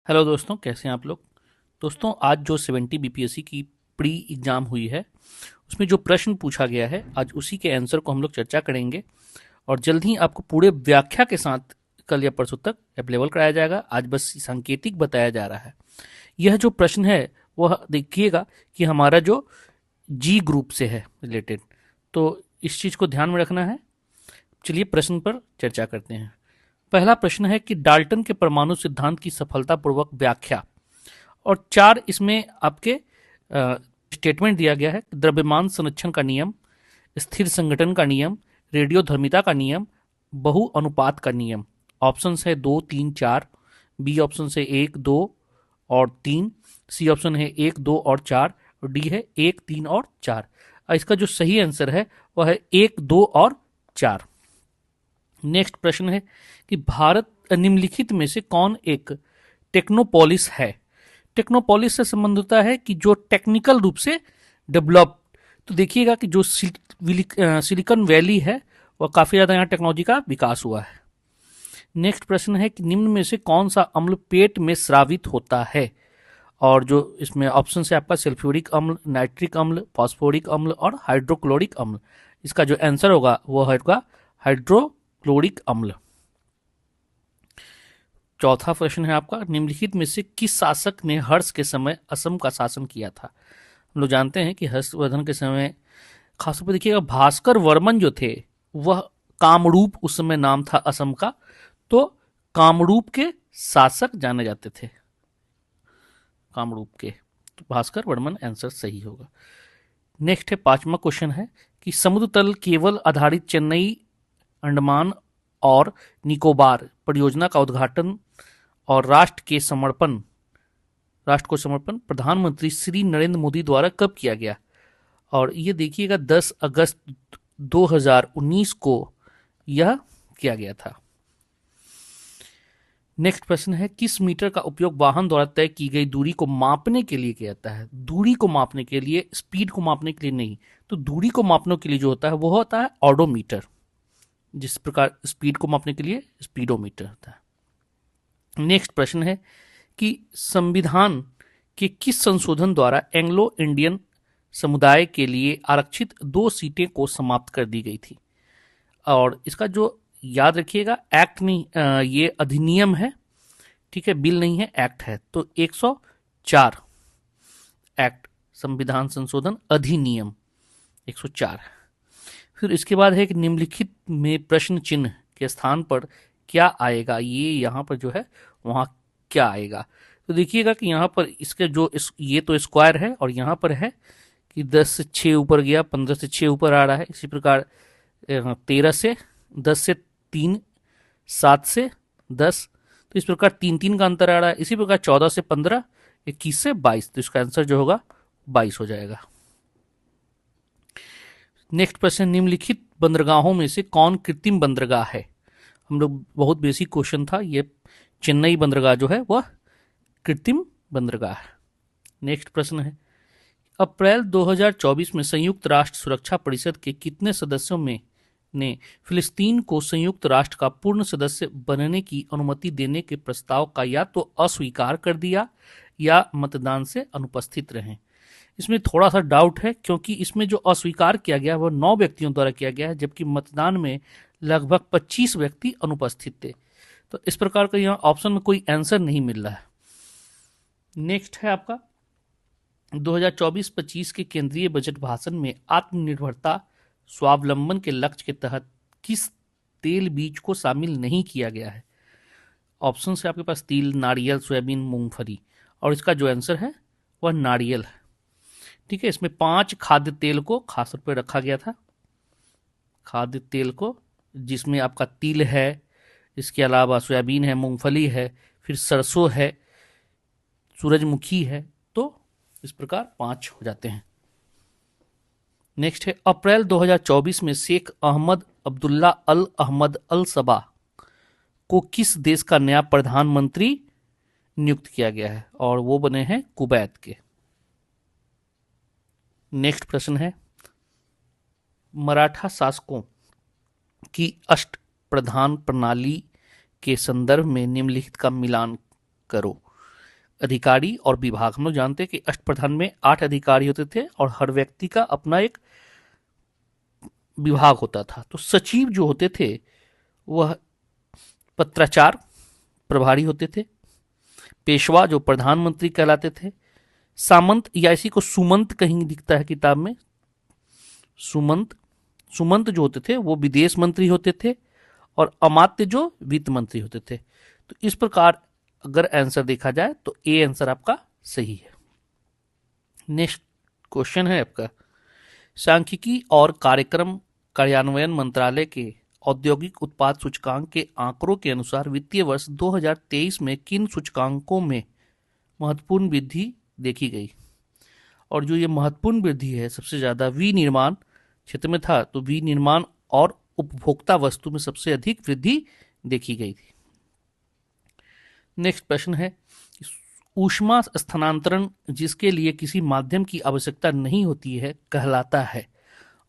Hello दोस्तों, कैसे हैं आप लोग। दोस्तों, आज जो 70 बीपीएससी की प्री एग्ज़ाम हुई है उसमें जो प्रश्न पूछा गया है आज उसी के आंसर को हम लोग चर्चा करेंगे और जल्द ही आपको पूरे व्याख्या के साथ कल या परसों तक अवेलेबल कराया जाएगा। आज बस सांकेतिक बताया जा रहा है। यह जो प्रश्न है वह देखिएगा कि हमारा जो जी ग्रुप से है रिलेटेड, तो इस चीज़ को ध्यान में रखना है। चलिए प्रश्न पर चर्चा करते हैं। पहला प्रश्न है कि डाल्टन के परमाणु सिद्धांत की सफलतापूर्वक व्याख्या, और चार इसमें आपके स्टेटमेंट दिया गया है। द्रव्यमान संरक्षण का नियम, स्थिर संगठन का नियम, रेडियोधर्मिता का नियम, बहु अनुपात का नियम। ऑप्शन है 2, 3, 4। बी ऑप्शन है 1, 2 और 3। सी ऑप्शन है 1, 2 और 4। और डी है 1, 3 और 4। इसका जो सही आंसर है वह है 1, 2 और 4। नेक्स्ट प्रश्न है कि भारत निम्नलिखित में से कौन एक टेक्नोपोलिस है। टेक्नोपोलिस से संबंध होता है कि जो टेक्निकल रूप से डेवलप। तो देखिएगा कि जो सिलिकॉन वैली है वह काफ़ी ज़्यादा यहाँ टेक्नोलॉजी का विकास हुआ है। नेक्स्ट प्रश्न है कि निम्न में से कौन सा अम्ल पेट में स्रावित होता है। और जो इसमें ऑप्शन है आपका सल्फ्यूरिक अम्ल, नाइट्रिक अम्ल, फास्फोरिक अम्ल और हाइड्रोक्लोरिक अम्ल। इसका जो आंसर होगा वो होगा हाइड्रोक्लोरिक अम्ल। चौथा प्रश्न है आपका, निम्नलिखित में से किस शासक ने हर्ष के समय असम का शासन किया था। हम लोग जानते हैं कि हर्षवर्धन के समय खासतौर पर देखिएगा भास्कर वर्मन जो थे वह कामरूप उस समय नाम था असम का, तो कामरूप के शासक जाने जाते थे, कामरूप के। तो भास्कर वर्मन आंसर सही होगा। नेक्स्ट है पांचवा क्वेश्चन है कि समुद्र तल केबल आधारित चेन्नई अंडमान और निकोबार परियोजना का उद्घाटन और राष्ट्र को समर्पण प्रधानमंत्री श्री नरेंद्र मोदी द्वारा कब किया गया। और ये देखिएगा 10 अगस्त 2019 को यह किया गया था। नेक्स्ट प्रश्न है किस मीटर का उपयोग वाहन द्वारा तय की गई दूरी को मापने के लिए किया जाता है। दूरी को मापने के लिए, स्पीड को मापने के लिए नहीं। तो दूरी को मापने के लिए जो होता है वो होता है ऑडोमीटर, जिस प्रकार स्पीड को मापने के लिए स्पीडोमीटर होता है। नेक्स्ट प्रश्न है कि संविधान के किस संशोधन द्वारा एंग्लो इंडियन समुदाय के लिए आरक्षित 2 सीटें को समाप्त कर दी गई थी। और इसका जो याद रखिएगा, एक्ट नहीं, ये अधिनियम है, ठीक है, बिल नहीं है, एक्ट है। तो 104 एक्ट, संविधान संशोधन अधिनियम 104। फिर इसके बाद है कि निम्नलिखित में प्रश्न चिन्ह के स्थान पर क्या आएगा। ये यहाँ पर जो है वहाँ क्या आएगा। तो देखिएगा कि यहाँ पर इसके जो ये तो स्क्वायर है और यहाँ पर है कि 10 से 6 ऊपर गया, 15 से 6 ऊपर आ रहा है। इसी प्रकार 13 से 10 से 3, 7 से 10, तो इस प्रकार 3 3 का अंतर आ रहा है। इसी प्रकार 14 से 15, 21 से 22, तो इसका आंसर जो होगा 22 हो जाएगा। नेक्स्ट प्रश्न, निम्नलिखित बंदरगाहों में से कौन कृत्रिम बंदरगाह है। हम लोग बहुत बेसिक क्वेश्चन था ये। चेन्नई बंदरगाह जो है वह कृत्रिम बंदरगाह है। नेक्स्ट प्रश्न है अप्रैल 2024 में संयुक्त राष्ट्र सुरक्षा परिषद के कितने सदस्यों में ने फिलिस्तीन को संयुक्त राष्ट्र का पूर्ण सदस्य बनने की अनुमति देने के प्रस्ताव का या तो अस्वीकार कर दिया या मतदान से अनुपस्थित रहे। इसमें थोड़ा सा डाउट है क्योंकि इसमें जो अस्वीकार किया गया वह 9 व्यक्तियों द्वारा किया गया है, जबकि मतदान में लगभग 25 व्यक्ति अनुपस्थित थे। तो इस प्रकार का यहाँ ऑप्शन में कोई आंसर नहीं मिल रहा है। नेक्स्ट है आपका 2024-25 के केंद्रीय बजट भाषण में आत्मनिर्भरता स्वावलंबन के लक्ष्य के तहत किस तेल बीज को शामिल नहीं किया गया है। ऑप्शन है आपके पास तिल, नारियल, सोयाबीन, मूंगफली। और इसका जो आंसर है वह नारियल है, ठीक है। इसमें 5 खाद्य तेल को खासतौर पर रखा गया था। खाद्य तेल को, जिसमें आपका तिल है, इसके अलावा सोयाबीन है, मूंगफली है, फिर सरसों है, सूरजमुखी है। तो इस प्रकार 5 हो जाते हैं। नेक्स्ट है अप्रैल 2024 में शेख अहमद अब्दुल्ला अल अहमद अल सबा को किस देश का नया प्रधानमंत्री नियुक्त किया गया है, और वो बने हैं कुवैत के। नेक्स्ट प्रश्न है मराठा शासकों की अष्ट प्रधान प्रणाली के संदर्भ में निम्नलिखित का मिलान करो। अधिकारी और विभाग। हम लोग जानते हैं कि अष्टप्रधान में 8 अधिकारी होते थे और हर व्यक्ति का अपना एक विभाग होता था। तो सचिव जो होते थे वह पत्राचार प्रभारी होते थे, पेशवा जो प्रधानमंत्री कहलाते थे, सामंत या इसी को सुमंत कहीं दिखता है किताब में, सुमंत सुमंत जो होते थे वो विदेश मंत्री होते थे और अमात्य जो वित्त मंत्री होते थे। तो इस प्रकार अगर आंसर देखा जाए तो ए आंसर आपका सही है। नेक्स्ट क्वेश्चन है आपका, सांख्यिकी और कार्यक्रम कार्यान्वयन मंत्रालय के औद्योगिक उत्पाद सूचकांक के आंकड़ों के अनुसार वित्तीय वर्ष 2023 में किन सूचकांकों में महत्वपूर्ण वृद्धि देखी गई? और जो ये महत्वपूर्ण वृद्धि है सबसे ज्यादा विनिर्माण क्षेत्र में था, तो विनिर्माण और उपभोक्ता वस्तु में सबसे अधिक वृद्धि देखी गई थी। नेक्स्ट प्रश्न है, ऊष्मा स्थानांतरण जिसके लिए किसी माध्यम की आवश्यकता नहीं होती है कहलाता है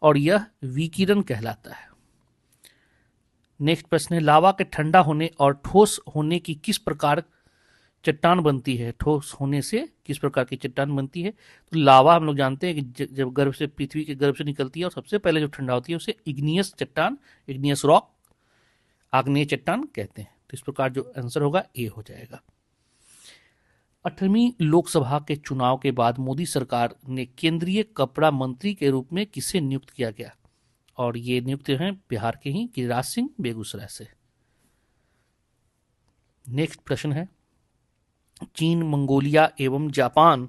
और यह विकिरण कहलाता है। नेक्स्ट प्रश्न है, लावा के ठंडा होने और ठोस होने की किस प्रकार चट्टान बनती है? ठोस होने से किस प्रकार की चट्टान बनती है? तो लावा हम लोग जानते हैं कि जब गर्भ से, पृथ्वी के गर्भ से निकलती है और सबसे पहले जो ठंडा होती है उसे इग्नियस चट्टान, इग्नियस रॉक, आग्नेय चट्टान कहते हैं। तो इस प्रकार जो आंसर होगा ए हो जाएगा। 8वीं लोकसभा के चुनाव के बाद मोदी सरकार ने केंद्रीय कपड़ा मंत्री के रूप में किसे नियुक्त किया गया? और ये नियुक्त हैं बिहार के ही गिरिराज सिंह बेगूसराय से। नेक्स्ट प्रश्न है, चीन, मंगोलिया एवं जापान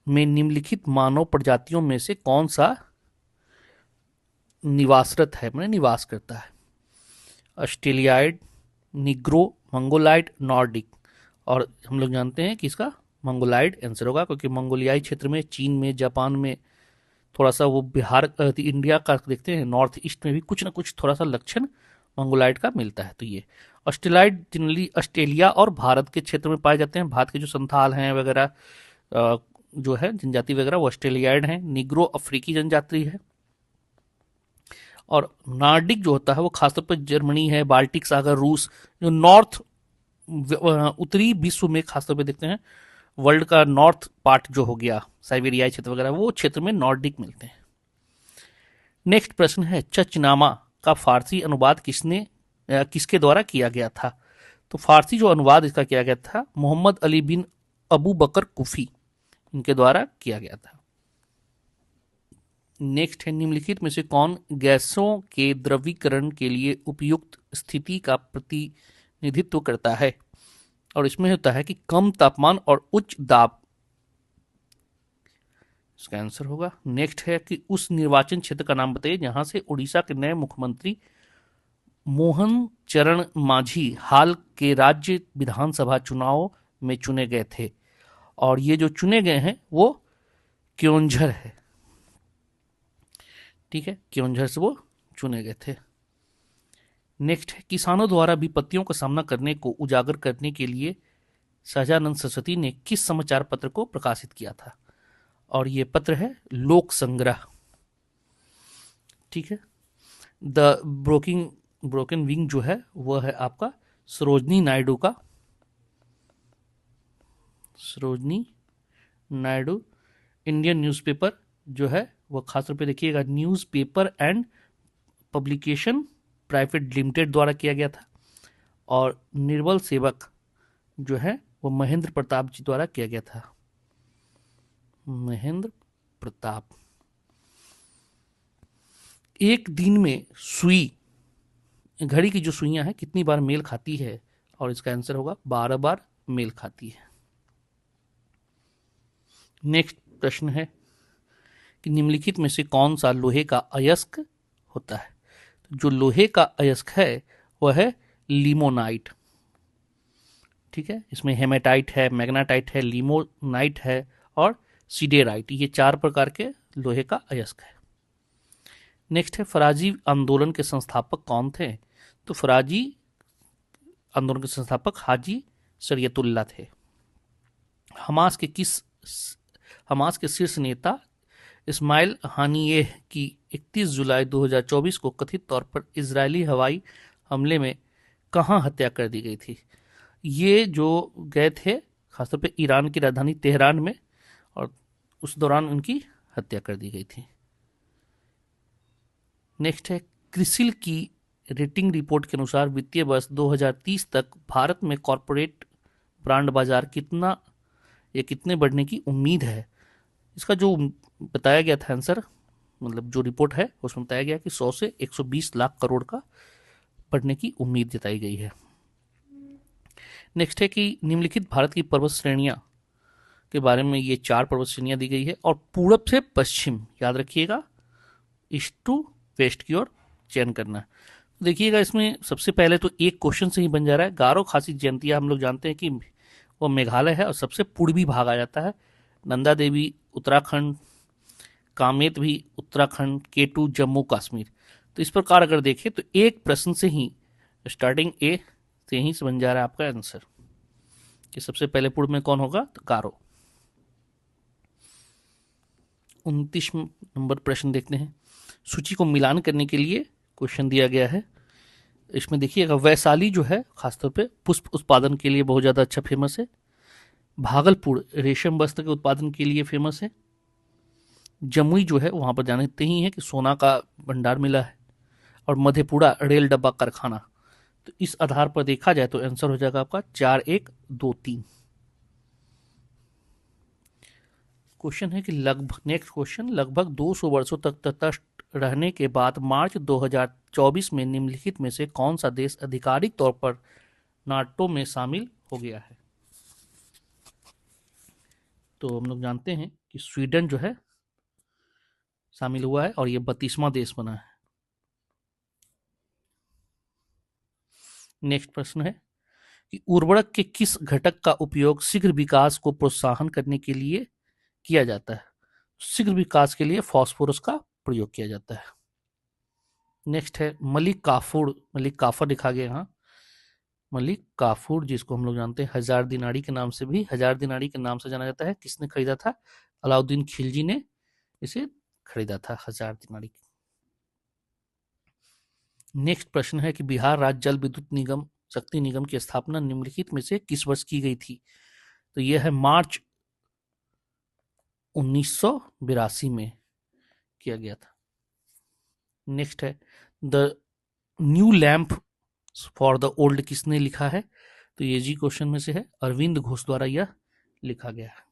में निम्नलिखित मानव प्रजातियों में से कौन सा निवासरत है, मैंने निवास करता है? Australoid, Negro, Mongoloid, Nordic. और हम लोग जानते हैं कि इसका मंगोलाइड आंसर होगा, क्योंकि मंगोलियाई क्षेत्र में, चीन में, जापान में थोड़ा सा वो बिहार इंडिया का देखते हैं नॉर्थ ईस्ट में भी कुछ ना कुछ थोड़ा सा लक्षण मंगोलाइड का मिलता है। तो ये ऑस्ट्रेलाइड जनरली ऑस्ट्रेलिया और भारत के क्षेत्र में पाए जाते हैं। भारत के जो संथाल हैं वगैरह जो है जनजाति वगैरह वो ऑस्ट्रेलियाइड हैं। निग्रो अफ्रीकी जनजाति है। और नार्डिक जो होता है वो खासतौर पर जर्मनी है, बाल्टिक सागर, रूस, जो नॉर्थ उत्तरी विश्व में खासतौर पर देखते हैं। वर्ल्ड का नॉर्थ पार्ट जो हो गया, साइबेरियाई क्षेत्र वगैरह, वो क्षेत्र में नॉर्डिक मिलते हैं। नेक्स्ट प्रश्न है, चचनामा का फारसी अनुवाद किसके द्वारा किया गया था? तो फारसी जो अनुवाद इसका किया गया था मोहम्मद अली बिन अबू बकर कुफी, इनके द्वारा किया गया था। नेक्स्ट है, निम्नलिखित में से कौन गैसों के द्रवीकरण के लिए उपयुक्त स्थिति का प्रतिनिधित्व करता है? और इसमें होता है कि कम तापमान और उच्च दाब, इसका आंसर होगा। नेक्स्ट है कि उस निर्वाचन क्षेत्र का नाम बताइए जहां से उड़ीसा के नए मुख्यमंत्री मोहन चरण मांझी हाल के राज्य विधानसभा चुनाव में चुने गए थे। और ये जो चुने गए हैं वो क्योंझर है, ठीक है, क्योंझर से वो चुने गए थे। नेक्स्ट है, किसानों द्वारा विपत्तियों का सामना करने को उजागर करने के लिए सहजानंद सरस्वती ने किस समाचार पत्र को प्रकाशित किया था? और ये पत्र है लोक संग्रह, ठीक है। द ब्रोकन विंग जो है वह है आपका सरोजनी नायडू इंडियन न्यूज़पेपर जो है वह खासतौर पे देखिएगा newspaper and publication private limited द्वारा किया गया था। और निर्बल सेवक जो है वो महेंद्र प्रताप जी द्वारा किया गया था। महेंद्र प्रताप। एक दिन में सुई, घड़ी की जो सुइयां हैं कितनी बार मेल खाती है? और इसका आंसर होगा 12 बार मेल खाती है। नेक्स्ट प्रश्न है कि निम्नलिखित में से कौन सा लोहे का अयस्क होता है? जो लोहे का अयस्क है वह है लिमोनाइट, ठीक है। इसमें हेमेटाइट है, मैग्नेटाइट है, लिमोनाइट है और सीडेराइट, ये 4 प्रकार के लोहे का अयस्क है। नेक्स्ट है, फराजी आंदोलन के संस्थापक कौन थे? तो फराजी आंदोलन के संस्थापक हाजी शरीयतुल्लाह थे। हमास के शीर्ष नेता इस्माइल हानियेह की 31 जुलाई 2024 को कथित तौर पर इजरायली हवाई हमले में कहां हत्या कर दी गई थी? ये जो गए थे खासतौर पे ईरान की राजधानी तेहरान में, और उस दौरान उनकी हत्या कर दी गई थी। नेक्स्ट है, क्रिसिल की रेटिंग रिपोर्ट के अनुसार वित्तीय वर्ष 2030 तक भारत में कॉरपोरेट ब्रांड बाजार कितना या कितने बढ़ने की उम्मीद है। इसका जो बताया गया था आंसर, मतलब जो रिपोर्ट है उसमें बताया गया कि 100 से 120 लाख करोड़ का बढ़ने की उम्मीद जताई गई है। नेक्स्ट है कि निम्नलिखित भारत की पर्वत श्रेणियां के बारे में ये 4 पर्वत श्रेणियां दी गई है, और पूरब से पश्चिम, याद रखिएगा, ईस्ट टू वेस्ट की ओर चयन करना है। देखिएगा इसमें सबसे पहले तो एक क्वेश्चन से ही बन जा रहा है। गारो खासी जयंतिया हम लोग जानते हैं कि वो मेघालय है और सबसे पूर्वी भाग आ जाता है। नंदा देवी उत्तराखंड, कामेत भी उत्तराखंड, केटू जम्मू कश्मीर। तो इस प्रकार अगर देखें तो एक प्रश्न से ही स्टार्टिंग ए से ही बन जा रहा है आपका आंसर कि सबसे पहले पूर्व में कौन होगा, तो गारो। 29 नंबर प्रश्न देखते हैं। सूची को मिलान करने के लिए क्वेश्चन दिया गया है। इसमें देखिएगा वैशाली जो है खासतौर पे पुष्प उत्पादन के लिए बहुत ज़्यादा अच्छा फेमस है। भागलपुर रेशम वस्त्र के उत्पादन के लिए फेमस है। जमुई जो है वहाँ पर जानते ही हैं कि सोना का भंडार मिला है। और मधेपुरा रेल डब्बा कारखाना। तो इस आधार पर देखा जाए तो आंसर हो जाएगा आपका 4123। क्वेश्चन है कि लगभग, नेक्स्ट क्वेश्चन, लगभग 200 वर्षों तक तटस्थ रहने के बाद मार्च 2024 में निम्नलिखित में से कौन सा देश आधिकारिक तौर पर नाटो में शामिल हो गया है। तो हम लोग जानते हैं कि स्वीडन जो है शामिल हुआ है और ये 32वां देश बना है। नेक्स्ट प्रश्न है कि उर्वरक के किस घटक का उपयोग शीघ्र विकास को प्रोत्साहन करने के लिए किया जाता है। शीघ्र विकास के लिए फास्फोरस का प्रयोग किया जाता है। नेक्स्ट है मलिक काफूर, मलिक काफर लिखा गया यहाँ, मलिक काफूर जिसको हम लोग जानते हैं हजार दिनारी के नाम से, भी हजार दिनारी के नाम से जाना जाता है। किसने खरीदा था, अलाउद्दीन खिलजी ने इसे खरीदा था, हजार दिनारी। नेक्स्ट प्रश्न है कि बिहार राज्य जल विद्युत निगम शक्ति निगम की स्थापना निम्नलिखित में से किस वर्ष की गई थी। तो यह है मार्च 1982 में किया गया था। नेक्स्ट है the new lamp for the old किसने लिखा है। तो ये जी क्वेश्चन में से है, अरविंद घोष द्वारा यह लिखा गया है।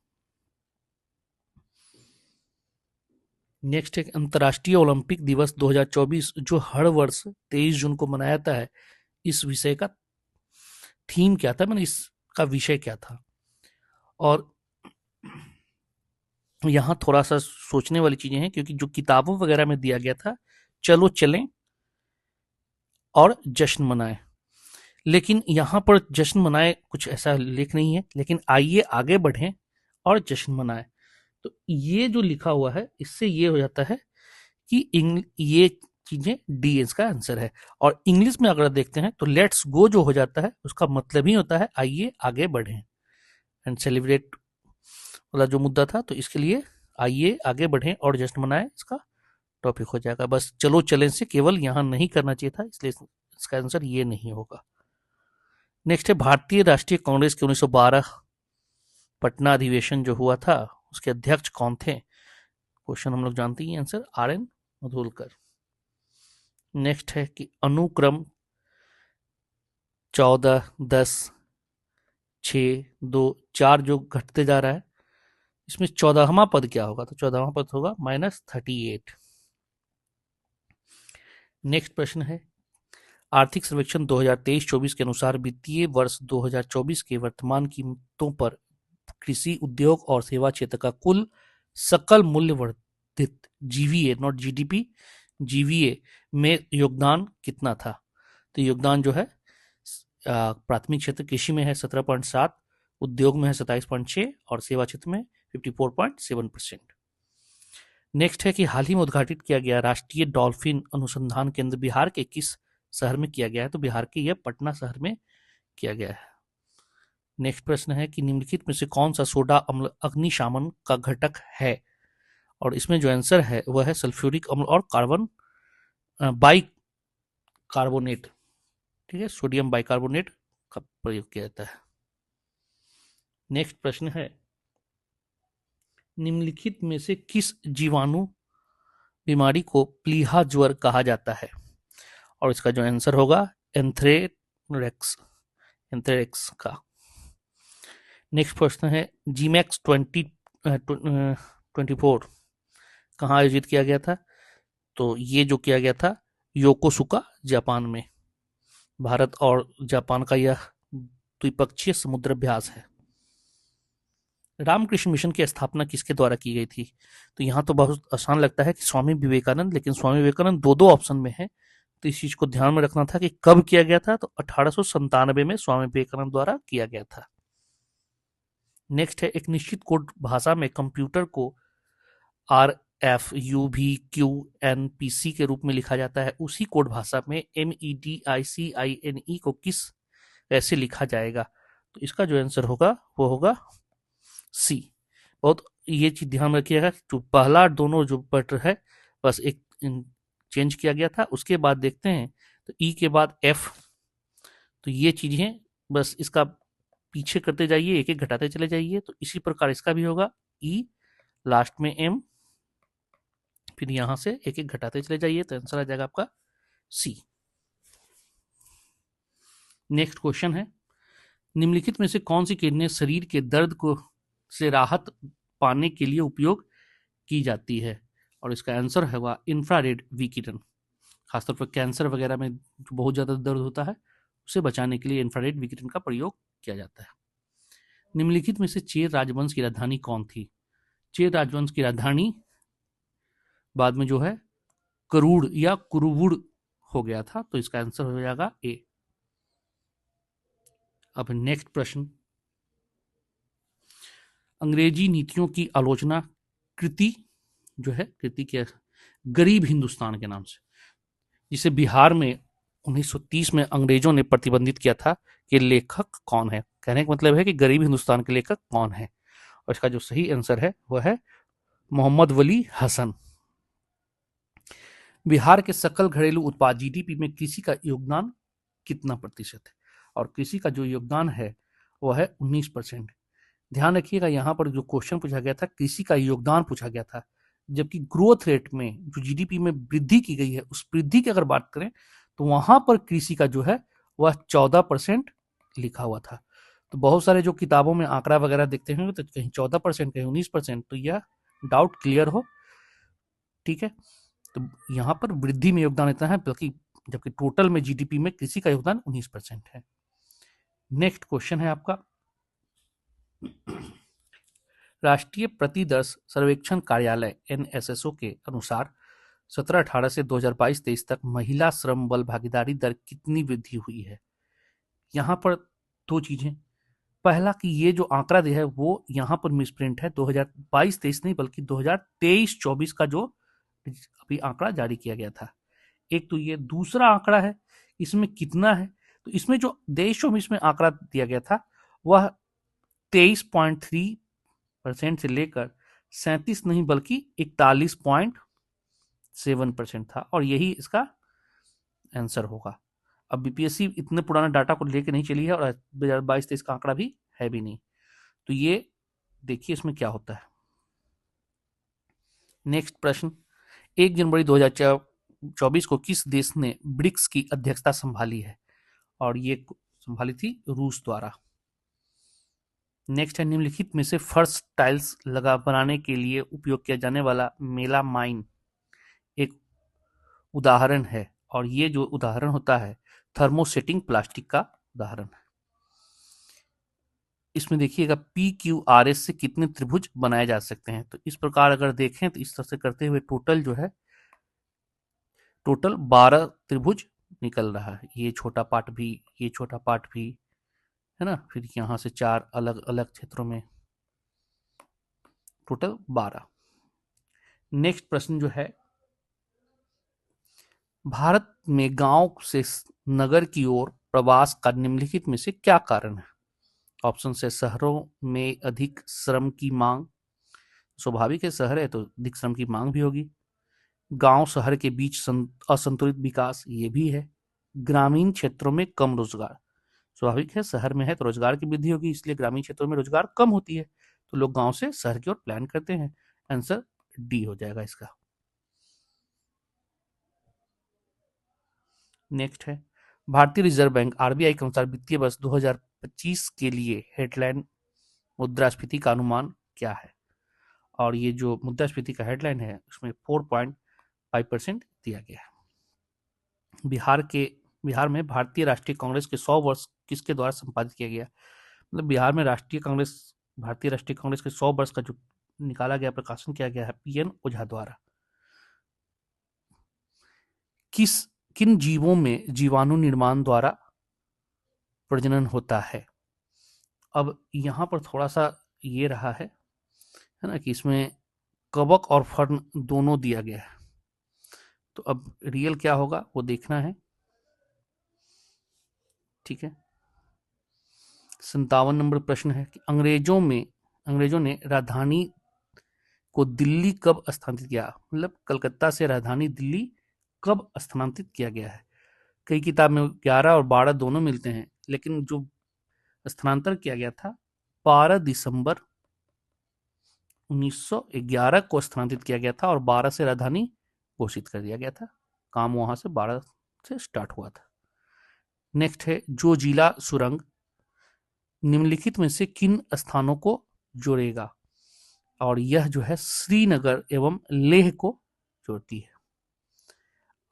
नेक्स्ट है अंतर्राष्ट्रीय ओलंपिक दिवस 2024 जो हर वर्ष 23 जून को मनाया जाता है, इस विषय का थीम क्या था, मैंने इसका विषय क्या था। और यहाँ थोड़ा सा सोचने वाली चीजें हैं क्योंकि जो किताबों वगैरह में दिया गया था, चलो चलें और जश्न मनाएं, लेकिन यहाँ पर जश्न मनाए कुछ ऐसा लेख नहीं है, लेकिन आइए आगे बढ़ें और जश्न मनाएं। तो ये जो लिखा हुआ है इससे ये हो जाता है कि ये चीजें डी इसका आंसर है। और इंग्लिश में अगर देखते हैं तो लेट्स गो जो हो जाता है उसका मतलब ही होता है आइए आगे बढ़ें एंड सेलिब्रेट वाला जो मुद्दा था, तो इसके लिए आइए आगे बढ़ें और जश्न मनाएं इसका टॉपिक हो जाएगा। बस चलो चलें से केवल यहां नहीं करना चाहिए था, इसलिए इसका आंसर ये नहीं होगा। नेक्स्ट है भारतीय राष्ट्रीय कांग्रेस के 1912 पटना अधिवेशन जो हुआ था उसके अध्यक्ष कौन थे। क्वेश्चन हम लोग जानते हैं आंसर, RN मधुलकर। नेक्स्ट है कि अनुक्रम 14, 10, 6, 2, 4 जो घटते जा रहा है, इसमें 14वां पद क्या होगा। तो 14वां पद होगा -38। नेक्स्ट प्रश्न है आर्थिक सर्वेक्षण 2023-24 के अनुसार वित्तीय वर्ष 2024 के वर्तमान कीमतों पर कृषि उद्योग और सेवा क्षेत्र का कुल सकल मूल्य वर्धित जीवीए, नॉट जीडीपी, जीवीए में योगदान कितना था। तो योगदान जो है प्राथमिक क्षेत्र कृषि में है 17.7, उद्योग में है 27.6 और सेवा क्षेत्र में 54.7%। नेक्स्ट है कि हाल ही में उद्घाटित किया गया राष्ट्रीय डॉल्फिन अनुसंधान केंद्र बिहार के किस शहर में किया गया है। तो बिहार के यह पटना शहर में किया गया है। नेक्स्ट प्रश्न है कि निम्नलिखित में से कौन सा सोडा अम्ल अग्निशामन का घटक है। और इसमें जो आंसर है वह है सल्फ्यूरिक अम्ल और कार्बन बाई कार्बोनेट, ठीक है, सोडियम बाइकार्बोनेट का प्रयोग किया जाता है। नेक्स्ट प्रश्न है, निम्नलिखित में से किस जीवाणु बीमारी को प्लीहा ज्वर कहा जाता है? और इसका जो आंसर होगा एंथ्रेक्स, एंथ्रेक्स का। नेक्स्ट प्रश्न है, जीमैक्स 2024 कहाँ आयोजित किया गया था? तो ये जो किया गया था योकोसुका, जापान में। भारत और जापान का यह द्विपक्षीय समुद्र अभ्यास है। रामकृष्ण मिशन की स्थापना किसके द्वारा की गई थी? तो यहाँ तो बहुत आसान लगता है कि स्वामी विवेकानंद, लेकिन स्वामी विवेकानंद दो दो ऑप्शन में है, तो इस चीज को ध्यान में रखना था कि कब किया गया था। तो 1897 में स्वामी विवेकानंद द्वारा किया गया था। नेक्स्ट है, एक निश्चित कोड भाषा में कंप्यूटर को RFUVQNPC के रूप में लिखा जाता है, उसी कोड भाषा में MEDICINE को कैसे लिखा जाएगा? तो इसका जो आंसर होगा वो होगा सी। बहुत ये चीज ध्यान रखिएगा, जो पहला दोनों जो पत्र है बस एक चेंज किया गया था, उसके बाद देखते हैं तो ई के बाद एफ, तो ये चीजें बस इसका पीछे करते जाइए, एक एक घटाते चले जाइए। तो इसी प्रकार इसका भी होगा ई, लास्ट में एम, फिर यहां से एक एक घटाते चले जाइए, तो आंसर आ जाएगा आपका सी। नेक्स्ट क्वेश्चन है, निम्नलिखित में से कौन सी किरणें शरीर के दर्द को से राहत पाने के लिए उपयोग की जाती है? और इसका आंसर होगा इंफ्रारेड विकिरण। खासतौर पर कैंसर वगैरह में जो बहुत ज्यादा दर्द होता है उसे बचाने के लिए इंफ्रारेड विकिरण का प्रयोग किया जाता है। निम्नलिखित में से चेर राजवंश की राजधानी कौन थी? चेर राजवंश की राजधानी बाद में जो है करूड़ या कुरुवुड़ हो गया था, तो इसका आंसर हो जाएगा ए। अब नेक्स्ट प्रश्न, अंग्रेजी नीतियों की आलोचना कृति जो है, कृति के गरीब हिंदुस्तान के नाम से, जिसे बिहार में 1930 में अंग्रेजों ने प्रतिबंधित किया था, कि लेखक कौन है? कहने का मतलब है कि गरीब हिंदुस्तान के लेखक कौन है? और इसका जो सही आंसर है वह है मोहम्मद वली हसन। बिहार के सकल घरेलू उत्पाद जीडीपी में कृषि का योगदान कितना प्रतिशत है? और कृषि का जो योगदान है वह है 19%। ध्यान रखिएगा, यहाँ पर जो क्वेश्चन पूछा गया था कृषि का योगदान पूछा गया था, जबकि ग्रोथ रेट में जो जीडीपी में वृद्धि की गई है उस वृद्धि की अगर बात करें तो वहां पर कृषि का जो है वह 14% लिखा हुआ था। तो बहुत सारे जो किताबों में आंकड़ा वगैरह देखते हैं तो कहीं 14%, कहीं 19%, तो यह डाउट क्लियर हो, ठीक है। तो यहाँ पर वृद्धि में योगदान इतना है, बल्कि जबकि टोटल में जीडीपी में कृषि का योगदान 19% है। नेक्स्ट क्वेश्चन है आपका, राष्ट्रीय प्रतिदर्श सर्वेक्षण कार्यालय NSSO के अनुसार 17-18 से 2022-23 तक महिला श्रम बल भागीदारी दर कितनी वृद्धि हुई है? यहाँ पर दो चीजें, पहला कि ये जो आंकड़ा दिया है वो यहाँ पर मिसप्रिंट है, 2022-23 नहीं बल्कि 2023-24 का जो अभी आंकड़ा जारी किया गया था। एक तो ये, दूसरा आंकड़ा है इसमें कितना है, तो इसमें जो 23-24 में आंकड़ा दिया गया था वह 23.3% से लेकर 37 नहीं बल्कि 41.7% था, और यही इसका आंसर होगा। अब बीपीएससी इतने पुराना डाटा को लेके नहीं चली है और 2022-23 का आंकड़ा भी है भी नहीं, तो ये देखिए इसमें क्या होता है। नेक्स्ट प्रश्न, 1 जनवरी 2024 को किस देश ने ब्रिक्स की अध्यक्षता संभाली है? और ये संभाली थी रूस द्वारा। नेक्स्ट है, निम्नलिखित में से फर्श टाइल्स लगा बनाने के लिए उपयोग किया जाने वाला मेलामाइन एक उदाहरण है, और ये जो उदाहरण होता है थर्मोसेटिंग प्लास्टिक का उदाहरण है। इसमें देखिएगा PQRS से कितने त्रिभुज बनाए जा सकते हैं, तो इस प्रकार अगर देखें तो इस तरह से करते हुए टोटल जो है टोटल 12 त्रिभुज निकल रहा है। ये छोटा पार्ट भी, ये छोटा पार्ट भी है ना, फिर यहां से 4 अलग अलग क्षेत्रों में, टोटल 12। नेक्स्ट प्रश्न जो है, भारत में गांव से नगर की ओर प्रवास का निम्नलिखित में से क्या कारण है? ऑप्शन है, शहरों में अधिक श्रम की मांग, स्वाभाविक है शहर है तो अधिक श्रम की मांग भी होगी। गांव शहर के बीच असंतुलित विकास, ये भी है। ग्रामीण क्षेत्रों में कम रोजगार, स्वाभाविक है, शहर में है तो रोजगार की वृद्धि होगी, इसलिए ग्रामीण क्षेत्रों में रोजगार कम होती है, तो लोग गांव से शहर की ओर प्लान करते हैं। आंसर डी हो जाएगा इसका। नेक्स्ट है, भारतीय रिजर्व बैंक आरबीआई के अनुसार वित्तीय वर्ष 2025 के लिए हेडलाइन मुद्रास्फीति का अनुमान क्या है? और ये जो मुद्रास्फीति का हेडलाइन है उसमें 4.5% दिया गया है। बिहार में भारतीय राष्ट्रीय कांग्रेस के 100 वर्ष किसके द्वारा संपादित किया गया? मतलब बिहार में भारतीय राष्ट्रीय कांग्रेस के 100 वर्ष का जो निकाला गया, प्रकाशन किया गया है पीएन ओझा द्वारा। किन जीवों में जीवाणु निर्माण द्वारा प्रजनन होता है? अब यहां पर थोड़ा सा ये रहा है ना, कि इसमें कवक और फर्न दोनों दिया गया है, तो अब रियल क्या होगा वो देखना है। ठीक है, 57 नंबर प्रश्न है कि अंग्रेजों ने राजधानी को दिल्ली कब स्थानांतरित किया? मतलब कलकत्ता से राजधानी दिल्ली कब स्थानांतरित किया गया है? कई किताब में 11 और 12 दोनों मिलते हैं, लेकिन जो स्थानांतरण किया गया था 12 दिसंबर 1911 को स्थानांतरित किया गया था और 12 से राजधानी घोषित कर दिया गया था। काम वहां से 12 से स्टार्ट हुआ था। नेक्स्ट है, जोजिला सुरंग निम्नलिखित में से किन स्थानों को जोड़ेगा? और यह जो है श्रीनगर एवं लेह को जोड़ती है।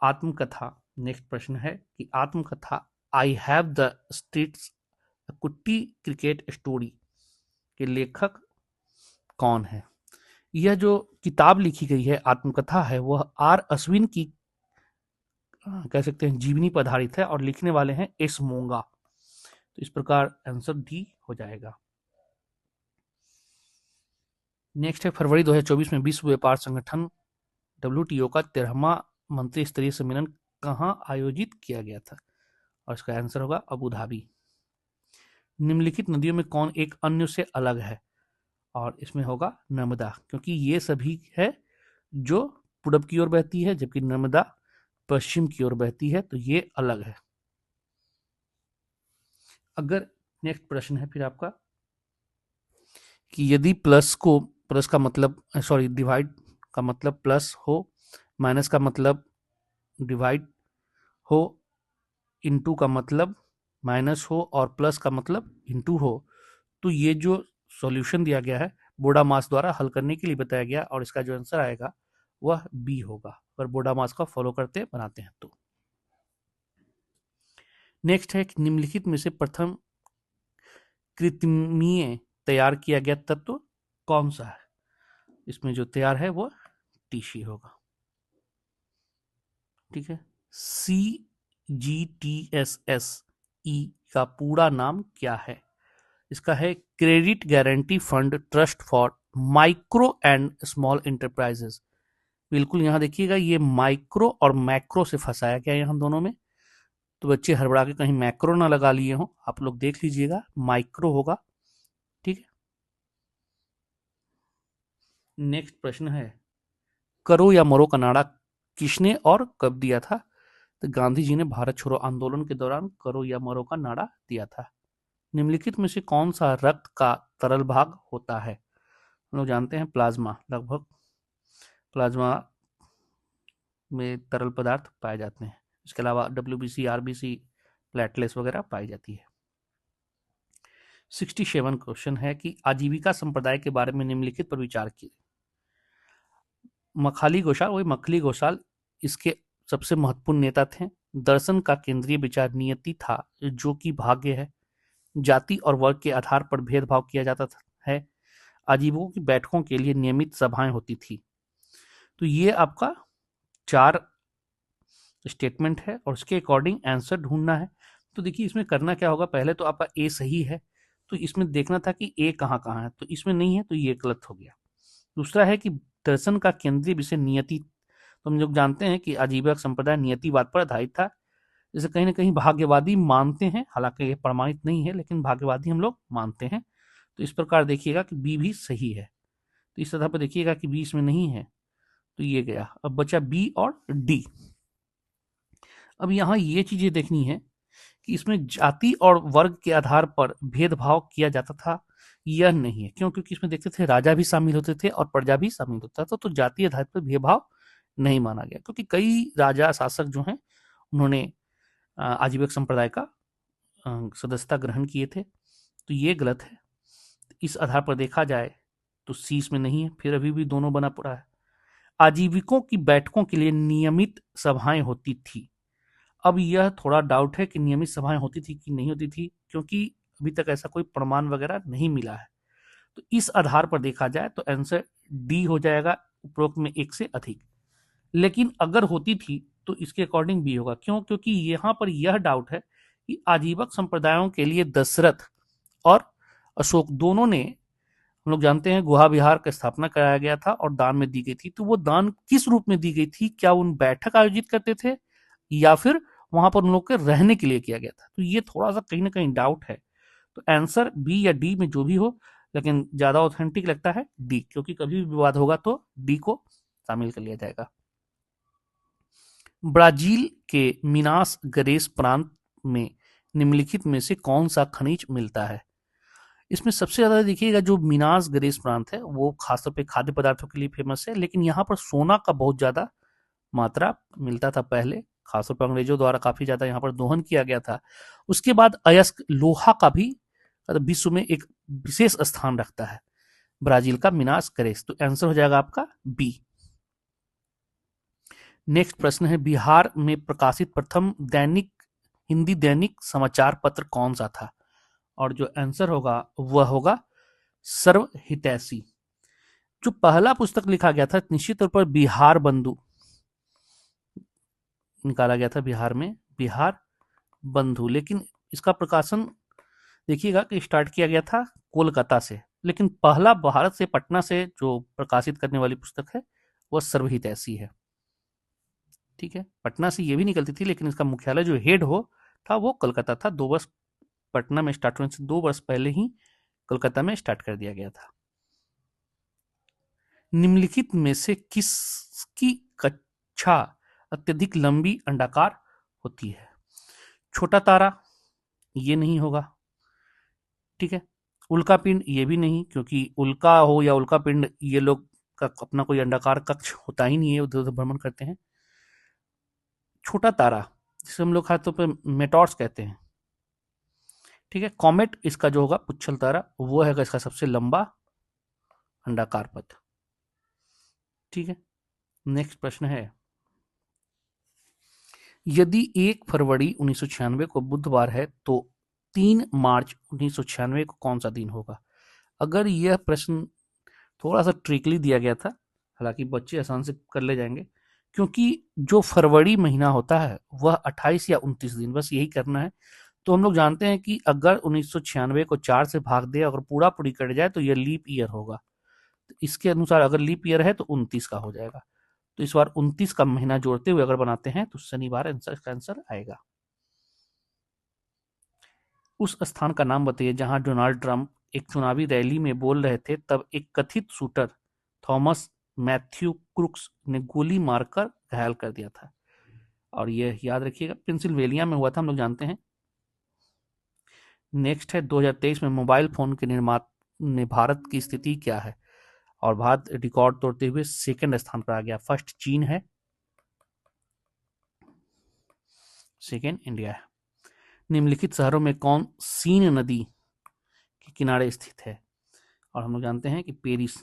आत्मकथा, नेक्स्ट प्रश्न है कि आत्मकथा आई हैव द स्ट्रीट्स कुट्टी क्रिकेट स्टोरी के लेखक कौन है? यह जो किताब लिखी गई है आत्मकथा है वह आर अश्विन की कह सकते हैं जीवनी पर आधारित है और लिखने वाले हैं एस मोंगा। तो इस प्रकार आंसर डी हो जाएगा। नेक्स्ट है, फरवरी 2024 में विश्व व्यापार संगठन WTO का 13वां मंत्री स्तरीय सम्मेलन कहां आयोजित किया गया था? और इसका आंसर होगा अबू धाबी। निम्नलिखित नदियों में कौन एक अन्य से अलग है? और इसमें होगा नर्मदा, क्योंकि ये सभी है जो पूरब की ओर बहती है जबकि नर्मदा पश्चिम की ओर बहती है, तो ये अलग है। अगर नेक्स्ट प्रश्न है फिर आपका कि यदि प्लस का मतलब डिवाइड का मतलब प्लस हो, माइनस का मतलब डिवाइड हो, इनटू का मतलब माइनस हो और प्लस का मतलब इनटू हो, तो ये जो सॉल्यूशन दिया गया है बोडामास द्वारा हल करने के लिए बताया गया और इसका जो आंसर आएगा वह बी होगा, अगर बोडामास का फॉलो करते बनाते हैं तो। नेक्स्ट है कि निम्नलिखित में से प्रथम कृत्रिमीय तैयार किया गया तत्व कौन सा है? इसमें जो तैयार है वो टीसी होगा। ठीक है, CGTSSE का पूरा नाम क्या है? इसका है credit guarantee fund trust for micro and small enterprises. बिल्कुल यहां देखिएगा ये माइक्रो और मैक्रो से फंसाया गया यहां दोनों में, तो बच्चे हड़बड़ा के कहीं मैक्रो ना लगा लिए हो, आप लोग देख लीजिएगा माइक्रो होगा। ठीक है, नेक्स्ट प्रश्न है, करो या मरो का नारा किसने और कब दिया था? तो गांधी जी ने भारत छोड़ो आंदोलन के दौरान करो या मरो का नारा दिया था। निम्नलिखित में से कौन सा रक्त का तरल भाग होता है? हम लोग जानते हैं प्लाज्मा, लगभग प्लाज्मा में तरल पदार्थ पाए जाते हैं, इसके अलावा WBC RBC प्लेटलेट्स वगैरह पाई जाती है। 67 क्वेश्चन है कि आजीविका संप्रदाय के बारे में निम्नलिखित पर विचार कीजिए। मखली घोषाल इसके सबसे महत्वपूर्ण नेता थे। दर्शन का केंद्रीय विचार नियति था, जो कि भाग्य है। जाति और वर्ग के आधार पर भेदभाव किया जाता है। आजीविकों की बैठकों के लिए नियमित सभाएं होती थी। तो ये आपका 4 स्टेटमेंट है और उसके अकॉर्डिंग आंसर ढूंढना है। तो देखिए इसमें करना क्या होगा, पहले तो आपका ए सही है, तो इसमें देखना था कि ए कहाँ कहाँ है, तो इसमें नहीं है तो ये गलत हो गया। दूसरा है कि दर्शन का केंद्रीय विषय नियति, तो हम लोग जानते हैं कि आजीविका संप्रदाय नियतिवाद पर आधारित था। जैसे कहीं ना कहीं भाग्यवादी मानते हैं, हालांकि ये प्रमाणित नहीं है लेकिन भाग्यवादी हम लोग मानते हैं। तो इस प्रकार देखिएगा कि बी भी सही है। तो इस तरह पर देखिएगा कि बी इसमें नहीं है, तो ये गया। अब बचा बी और डी। अब यहाँ ये चीजें देखनी है कि इसमें जाति और वर्ग के आधार पर भेदभाव किया जाता था, यह नहीं है। क्यों? क्योंकि इसमें देखते थे राजा भी शामिल होते थे और प्रजा भी शामिल होता था, तो जाति आधार पर भेदभाव नहीं माना गया, क्योंकि कई राजा शासक जो हैं उन्होंने आजीविक संप्रदाय का सदस्यता ग्रहण किए थे, तो ये गलत है। इस आधार पर देखा जाए तो सी इसमें नहीं है, फिर अभी भी दोनों बना पड़ा है। आजीविकों की बैठकों के लिए नियमित सभाएं होती थी। अब यह थोड़ा डाउट है कि नियमित सभाएं होती थी कि नहीं होती थी, क्योंकि अभी तक ऐसा कोई प्रमाण वगैरह नहीं मिला है। तो इस आधार पर देखा जाए तो आंसर डी हो जाएगा, उपरोक्त में एक से अधिक। लेकिन अगर होती थी तो इसके अकॉर्डिंग बी होगा। क्यों? क्योंकि यहां पर यह डाउट है कि आजीवक संप्रदायों के लिए दशरथ और अशोक दोनों ने, हम लोग जानते हैं, गुहा विहार का स्थापना कराया गया था और दान में दी गई थी। तो वो दान किस रूप में दी गई थी? क्या उन बैठक आयोजित करते थे या फिर वहां पर उन लोग के रहने के लिए किया गया था? तो ये थोड़ा सा कहीं ना कहीं डाउट है। तो आंसर बी या डी में जो भी हो, लेकिन ज्यादा ऑथेंटिक लगता है डी, क्योंकि कभी भी विवाद होगा तो डी को शामिल कर लिया जाएगा। ब्राजील के मिनास गेरेस प्रांत में निम्नलिखित में से कौन सा खनिज मिलता है? इसमें सबसे ज्यादा देखिएगा जो मिनास गेरेस प्रांत है वो खासतौर पे खाद्य पदार्थों के लिए फेमस है, लेकिन यहाँ पर सोना का बहुत ज्यादा मात्रा मिलता था पहले, खासतौर पर अंग्रेजों द्वारा काफी ज्यादा यहाँ पर दोहन किया गया था। उसके बाद अयस्क लोहा का भी विश्व में एक विशेष स्थान रखता है, ब्राजील का मिनास गेरेस। तो आंसर हो जाएगा आपका बी। नेक्स्ट प्रश्न है, बिहार में प्रकाशित प्रथम दैनिक हिंदी दैनिक समाचार पत्र कौन सा था? और जो आंसर होगा वह होगा सर्व हितैषी। जो पहला पुस्तक लिखा गया था निश्चित तौर पर बिहार बंधु निकाला गया था, बिहार में बिहार बंधु, लेकिन इसका प्रकाशन देखिएगा कि स्टार्ट किया गया था कोलकाता से, लेकिन पहला भारत से पटना से जो प्रकाशित करने वाली पुस्तक है वह सर्वहित ऐसी है। ठीक है, पटना से ये भी निकलती थी, लेकिन इसका मुख्यालय जो हेड हो था वो कलकत्ता था। 2 वर्ष पटना में स्टार्ट होने से 2 वर्ष पहले ही कोलकाता में स्टार्ट कर दिया गया था। निम्नलिखित में से किसकी कक्षा अत्यधिक लंबी अंडाकार होती है? छोटा तारा, ये नहीं होगा। ठीक है, उल्का पिंड, ये भी नहीं, क्योंकि उल्का हो या उल्का पिंड ये लोग का अपना कोई अंडाकार कक्ष होता ही नहीं है, उधर उधर भ्रमण करते हैं। छोटा तारा जिसे हम लोग खासतौर पर मेटॉर्स कहते हैं। ठीक है, कॉमेट इसका जो होगा पुच्छल तारा, वो है इसका सबसे लंबा अंडाकार पथ। ठीक है, नेक्स्ट प्रश्न है, यदि 1 फरवरी 1996 को बुधवार है तो 3 मार्च 1996 को कौन सा दिन होगा? अगर यह प्रश्न थोड़ा सा ट्रिकली दिया गया था, हालांकि बच्चे आसान से कर ले जाएंगे, क्योंकि जो फरवरी महीना होता है वह 28 या 29 दिन, बस यही करना है। तो हम लोग जानते हैं कि अगर 1996 को 4 से भाग दे, अगर पूरा पूरी कट जाए तो यह लीप ईयर होगा। तो इसके अनुसार अगर लीप ईयर है तो 29 का हो जाएगा। तो इस बार 29 का महीना जोड़ते हुए अगर बनाते हैं तो शनिवार इसका आंसर आएगा। उस स्थान का नाम बताइए जहां डोनाल्ड ट्रंप एक चुनावी रैली में बोल रहे थे, तब एक कथित शूटर थॉमस मैथ्यू क्रुक्स ने गोली मारकर घायल कर दिया था। और यह याद रखिएगा पेंसिल्वेनिया में हुआ था, हम लोग जानते हैं। नेक्स्ट है, 2023 में मोबाइल फोन के निर्माता में भारत की स्थिति क्या है? और भारत रिकॉर्ड तोड़ते हुए सेकंड स्थान पर आ गया। फर्स्ट चीन है, सेकंड इंडिया है। निम्नलिखित शहरों में कौन सीन नदी के किनारे स्थित है? और हम लोग जानते हैं कि पेरिस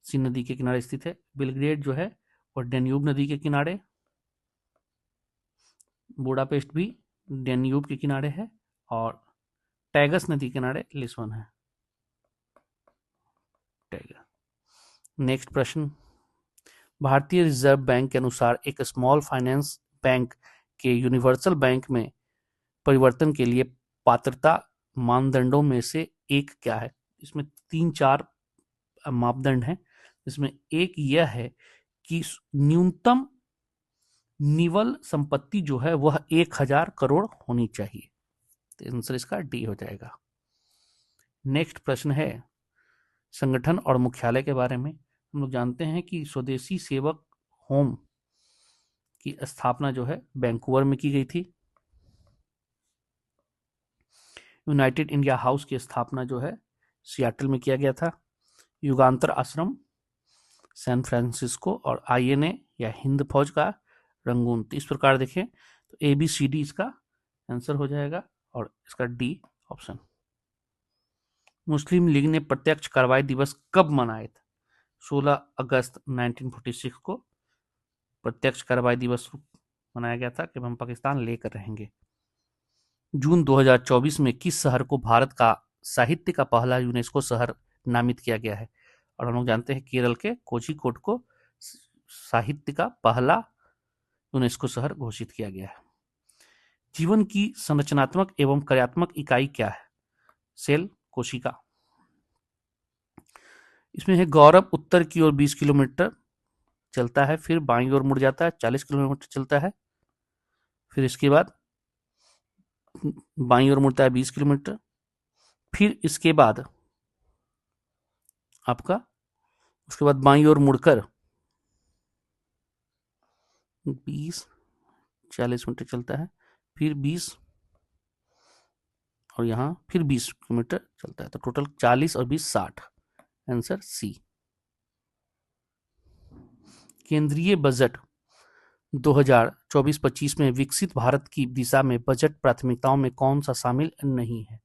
सीन नदी के किनारे स्थित है। बेलग्रेड जो है और डेन्यूब नदी के किनारे, बुडापेस्ट भी डेन्यूब के किनारे है, और टैगस नदी के किनारे लिस्बन है। टैगस। नेक्स्ट प्रश्न, भारतीय रिजर्व बैंक के अनुसार एक स्मॉल फाइनेंस बैंक के यूनिवर्सल बैंक में परिवर्तन के लिए पात्रता मानदंडों में से एक क्या है? इसमें 3-4 मापदंड हैं। इसमें एक यह है कि न्यूनतम निवल संपत्ति जो है वह 1,000 करोड़ होनी चाहिए। तो आंसर इसका डी हो जाएगा। नेक्स्ट प्रश्न है संगठन और मुख्यालय के बारे में। हम लोग जानते हैं कि स्वदेशी सेवक होम की स्थापना जो है वैंकूवर में की गई थी। यूनाइटेड इंडिया हाउस की स्थापना जो है सियाटल में किया गया था। युगांतर आश्रम सैन फ्रांसिस्को, और आईएनए या हिंद फौज का रंगून। तो इस प्रकार देखें तो ABCD इसका आंसर हो जाएगा और इसका डी ऑप्शन। मुस्लिम लीग ने प्रत्यक्ष कार्रवाई दिवस कब मनाए थे? 16 अगस्त 1946 को प्रत्यक्ष कार्रवाई दिवस मनाया गया था कि हम पाकिस्तान लेकर रहेंगे। जून 2024 में किस शहर को भारत का साहित्य का पहला यूनेस्को शहर नामित किया गया है? और हम लोग जानते हैं केरल के कोझिकोड को साहित्य का पहला यूनेस्को शहर घोषित किया गया है। जीवन की संरचनात्मक एवं कार्यात्मक इकाई क्या है? सेल, कोशिका। इसमें है गौरव उत्तर की ओर 20 किलोमीटर चलता है, फिर बाईं ओर मुड़ जाता है, 40 किलोमीटर चलता है, फिर इसके बाद बाईं ओर मुड़ता है 20 किलोमीटर, फिर इसके बाद आपका उसके बाद बाईं ओर मुड़कर 40 मिनट चलता है, फिर 20 और यहाँ फिर 20 किलोमीटर चलता है। तो टोटल 40 और 20 60। Answer C. केंद्रीय बजट 2024-25 में विकसित भारत की दिशा में बजट प्राथमिकताओं में कौन सा शामिल नहीं है?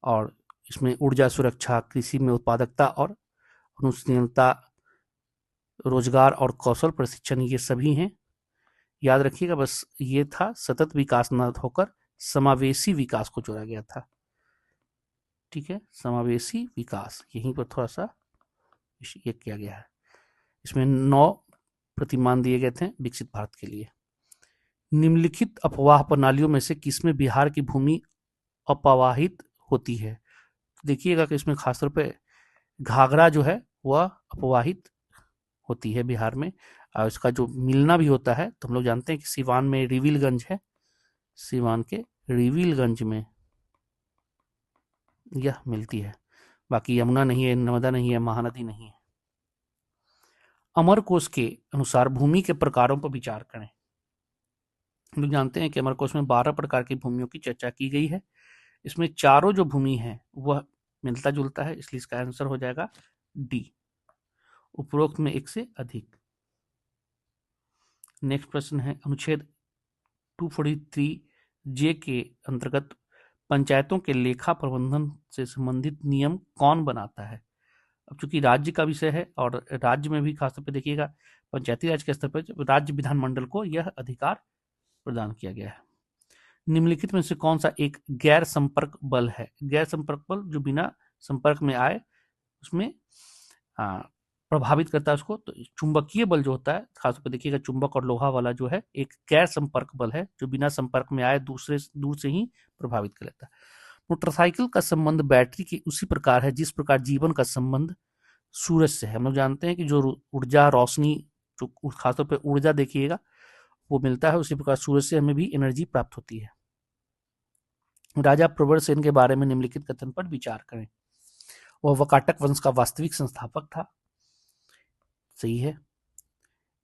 और इसमें ऊर्जा सुरक्षा, कृषि में उत्पादकता और अनुशीलनता, रोजगार और कौशल प्रशिक्षण, ये सभी हैं। याद रखिएगा, बस ये था सतत विकास न होकर समावेशी विकास को जोड़ा गया था। ठीक है, समावेशी विकास यहीं पर थोड़ा सा ये किया गया है। इसमें 9 प्रतिमान दिए गए थे विकसित भारत के लिए। निम्नलिखित अपवाह प्रणालियों में से किसमें बिहार की भूमि अपवाहित होती है? देखिएगा कि इसमें खासतौर पे घाघरा जो है वह अपवाहित होती है बिहार में, और इसका जो मिलना भी होता है तो हम लोग जानते हैं कि सिवान में रिविलगंज है, सिवान के रिविलगंज में यह मिलती है। बाकी यमुना नहीं है, नर्मदा नहीं है, महानदी नहीं है। अमरकोश के अनुसार भूमि के प्रकारों पर विचार करें। हम लोग जानते हैं कि अमरकोश में 12 प्रकार की भूमियों की चर्चा की गई है। इसमें चारों जो भूमि है वह मिलता जुलता है, इसलिए इसका आंसर हो जाएगा डी, उपरोक्त में एक से अधिक। नेक्स्ट प्रश्न है, अनुच्छेद 243 जे के अंतर्गत पंचायतों के लेखा प्रबंधन से संबंधित नियम कौन बनाता है? अब चूंकि राज्य का विषय है और राज्य में भी खासतौर पर देखिएगा पंचायती राज के स्तर पर राज्य विधानमंडल को यह अधिकार प्रदान किया गया है। निम्नलिखित में से कौन सा एक गैर संपर्क बल है? गैर संपर्क बल जो बिना संपर्क में आए उसमें प्रभावित करता है उसको। तो चुंबकीय बल जो होता है खासतौर पर देखिएगा चुंबक और लोहा वाला जो है एक गैर संपर्क बल है, जो बिना संपर्क में आए दूर से ही प्रभावित कर लेता है। मोटरसाइकिल का संबंध बैटरी के उसी प्रकार है जिस प्रकार जीवन का संबंध सूरज से है। हम लोग जानते हैं कि जो ऊर्जा, रोशनी, जो खासतौर पर ऊर्जा देखिएगा वो मिलता है, उसी प्रकार सूरज से हमें भी एनर्जी प्राप्त होती है। राजा प्रवर सेन के बारे में निम्नलिखित कथन पर विचार करें। वह वकाटक वंश का वास्तविक संस्थापक था। सही है।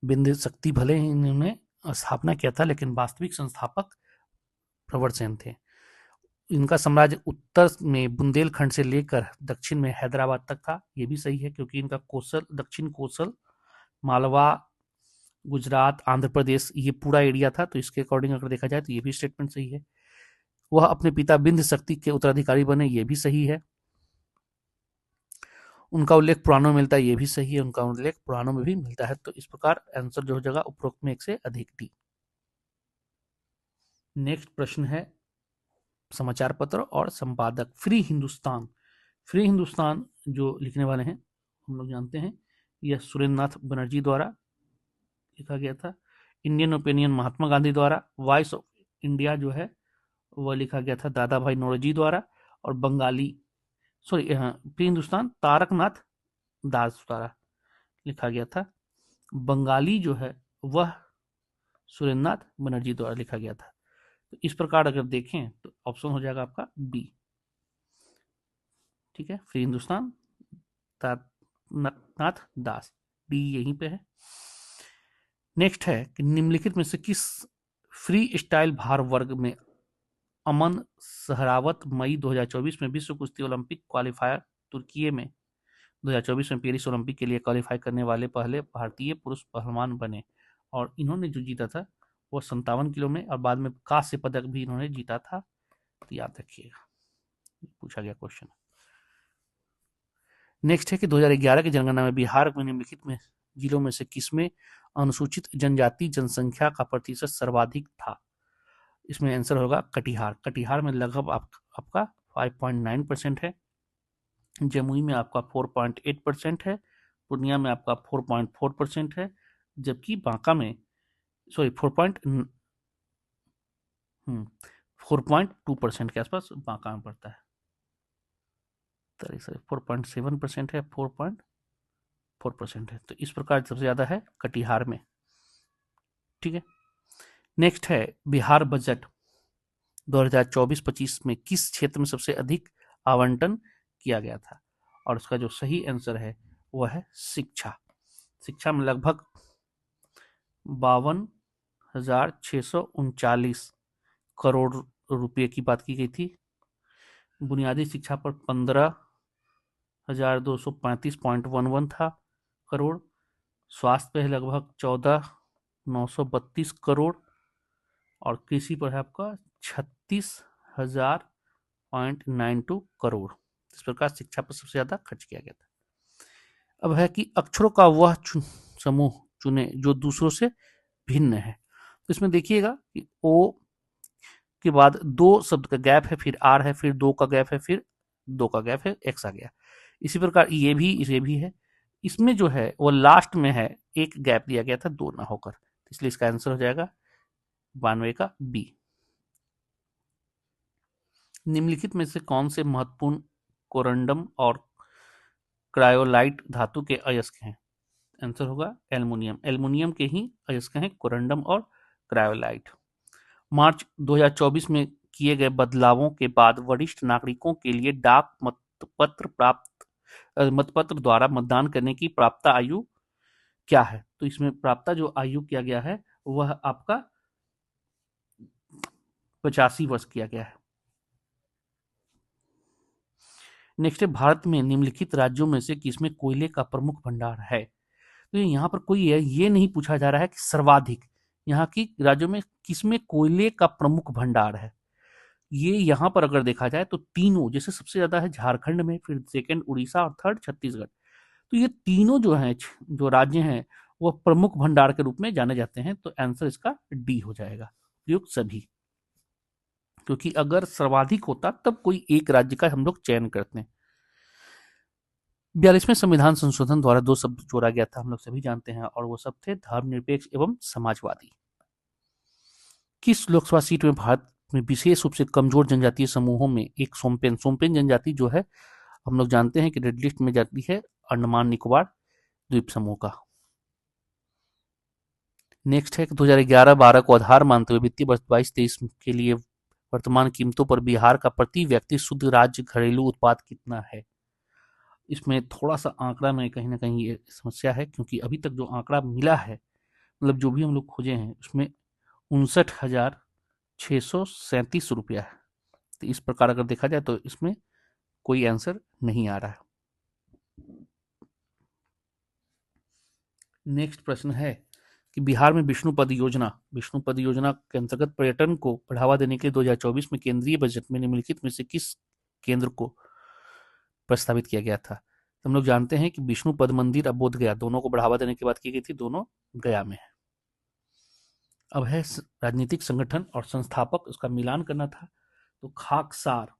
बिंद शक्ति भले ही इन्होंने स्थापना किया था, लेकिन वास्तविक संस्थापक प्रवर सेन थे। इनका साम्राज्य उत्तर में बुंदेलखंड से लेकर दक्षिण में हैदराबाद तक था। ये भी सही है, क्योंकि इनका कोसल, दक्षिण कोसल, मालवा, गुजरात, आंध्र प्रदेश, ये पूरा एरिया था। तो इसके अकॉर्डिंग अगर देखा जाए तो ये भी स्टेटमेंट सही है। वह अपने पिता बिंद शक्ति के उत्तराधिकारी बने, ये भी सही है। उनका उल्लेख पुराणों में मिलता है, ये भी सही है, उनका उल्लेख पुराणों में भी मिलता है। तो इस प्रकार आंसर जो हो जाएगा उपरोक्त में एक से अधिक डी। नेक्स्ट प्रश्न है, समाचार पत्र और संपादक। फ्री हिंदुस्तान, फ्री हिंदुस्तान जो लिखने वाले हैं हम लोग जानते हैं, यह सुरेंद्र नाथ बनर्जी द्वारा लिखा गया था। इंडियन ओपिनियन महात्मा गांधी द्वारा। वॉइस ऑफ इंडिया जो है वह लिखा गया था दादा भाई नौरोजी द्वारा। और बंगाली फ्री हिंदुस्तान तारकनाथ दास द्वारा लिखा गया था। बंगाली जो है वह सुरेंद्र नाथ बनर्जी द्वारा लिखा गया था। तो इस प्रकार अगर देखें तो ऑप्शन हो जाएगा आपका बी। ठीक है, फ्री हिंदुस्तान तारकनाथ दास, डी यहीं पे है। नेक्स्ट है कि निम्नलिखित में से किस फ्री स्टाइल भार वर्ग में अमन सहरावत मई 2024 में विश्व कुश्ती ओलंपिक क्वालिफायर तुर्की में 2024 में पेरिस ओलंपिक के लिए क्वालिफाई करने वाले पहले भारतीय पुरुष पहलवान बने। और इन्होंने जो जीता था वो 57 किलो में, और बाद में कांस्य पदक भी इन्होंने जीता था। तो याद रखिएगा, पूछा गया क्वेश्चन। नेक्स्ट है कि 2011 की जनगणना में बिहार में निम्नलिखित में जिलों में से किसमें अनुसूचित जनजाति जनसंख्या का प्रतिशत सर्वाधिक था? इसमें आंसर होगा कटिहार। कटिहार में लगभग आपका 5.9% है, जमुई में आपका 4.8% है, पूर्णिया में आपका 4.4% है, जबकि बांका में 4.2% के आसपास बांका में पड़ता है। 4.7% है, 4.4% है। तो इस प्रकार सबसे ज्यादा है कटिहार में। ठीक है, नेक्स्ट है बिहार बजट 2024-25 में किस क्षेत्र में सबसे अधिक आवंटन किया गया था? और उसका जो सही आंसर है वह है शिक्षा। शिक्षा में लगभग 52,639 करोड़ रुपए की बात की गई थी। बुनियादी शिक्षा पर 15,235.11 था करोड़। स्वास्थ्य पे लगभग 14,932 करोड़, और कृषि पर है आपका 36,000.92 करोड़। इस प्रकार शिक्षा पर सबसे ज्यादा खर्च किया गया था। अब है कि अक्षरों का वह समूह चुने जो दूसरों से भिन्न है। तो इसमें देखिएगा कि ओ के बाद 2 शब्द का गैप है, फिर आर है, फिर 2 का गैप है, फिर 2 का गैप है, एक्स आ गया। इसी प्रकार ये भी है। इसमें जो है वो लास्ट में है, एक गैप दिया गया था 2 ना होकर, इसलिए इसका आंसर हो जाएगा 92 का बी। निम्नलिखित में से कौन से महत्वपूर्ण कोरंडम और क्रायोलाइट धातु के अयस्क हैं? आंसर होगा एल्युमिनियम। एल्युमिनियम के ही अयस्क हैं कोरंडम और क्रायोलाइट। मार्च 2024 में किए गए बदलावों के बाद वरिष्ठ नागरिकों के लिए डाक मतपत्र द्वारा मतदान करने की प्राप्त आयु क्या है? तो इसमें प्राप्त जो आयु किया गया है वह आपका 85 वर्ष किया गया है। नेक्स्ट है भारत में निम्नलिखित राज्यों में से किसमें कोयले का प्रमुख भंडार है? तो यहाँ पर कोई है, ये नहीं पूछा जा रहा है कि सर्वाधिक यहाँ की राज्यों में किसमें कोयले का प्रमुख भंडार है। ये यहाँ पर अगर देखा जाए तो तीनों, जैसे सबसे ज्यादा है झारखंड में, फिर सेकंड उड़ीसा और थर्ड छत्तीसगढ़। तो ये तीनों जो हैं, जो राज्य हैं, वो प्रमुख भंडार के रूप में जाने जाते हैं। तो आंसर इसका डी हो जाएगा, युक्त सभी। क्योंकि अगर सर्वाधिक होता तब कोई एक राज्य का हम लोग चयन करते हैं। 42वें संविधान संशोधन द्वारा 2 शब्द जोड़ा गया था, हम लोग सभी जानते हैं, और वो सब थे धर्मनिरपेक्ष एवं समाजवादी। किस लोकसभा सीट में भारत में विशेष रूप से कमजोर जनजातीय समूहों में एक सोम्पेन जनजाति जो है, हम लोग जानते हैं कि रेड लिस्ट में जाती है अंडमान निकोबार द्वीप समूह का। नेक्स्ट है कि 2011-12 को आधार मानते हुए वित्तीय वर्ष 22-23 के लिए वर्तमान कीमतों पर बिहार का प्रति व्यक्ति शुद्ध राज्य घरेलू उत्पाद कितना है? इसमें थोड़ा सा आंकड़ा में कहीं ना कहीं ये समस्या है, क्योंकि अभी तक जो आंकड़ा मिला है, मतलब जो भी हम लोग खोजे हैं, उसमें 59,637 रुपया है। तो इस प्रकार अगर देखा जाए तो इसमें कोई आंसर नहीं आ रहा है। नेक्स्ट प्रश्न है कि बिहार में विष्णुपद योजना के अंतर्गत पर्यटन को बढ़ावा देने के लिए 2024 में केंद्रीय बजट में निम्नलिखित में से किस केंद्र को प्रस्तावित किया गया था? तो हम लोग जानते हैं कि विष्णुपद मंदिर और बोध गया दोनों को बढ़ावा देने की बात की गई थी, दोनों गया में है। अब है राजनीतिक संगठन और संस्थापक, उसका मिलान करना था। तो खाकसार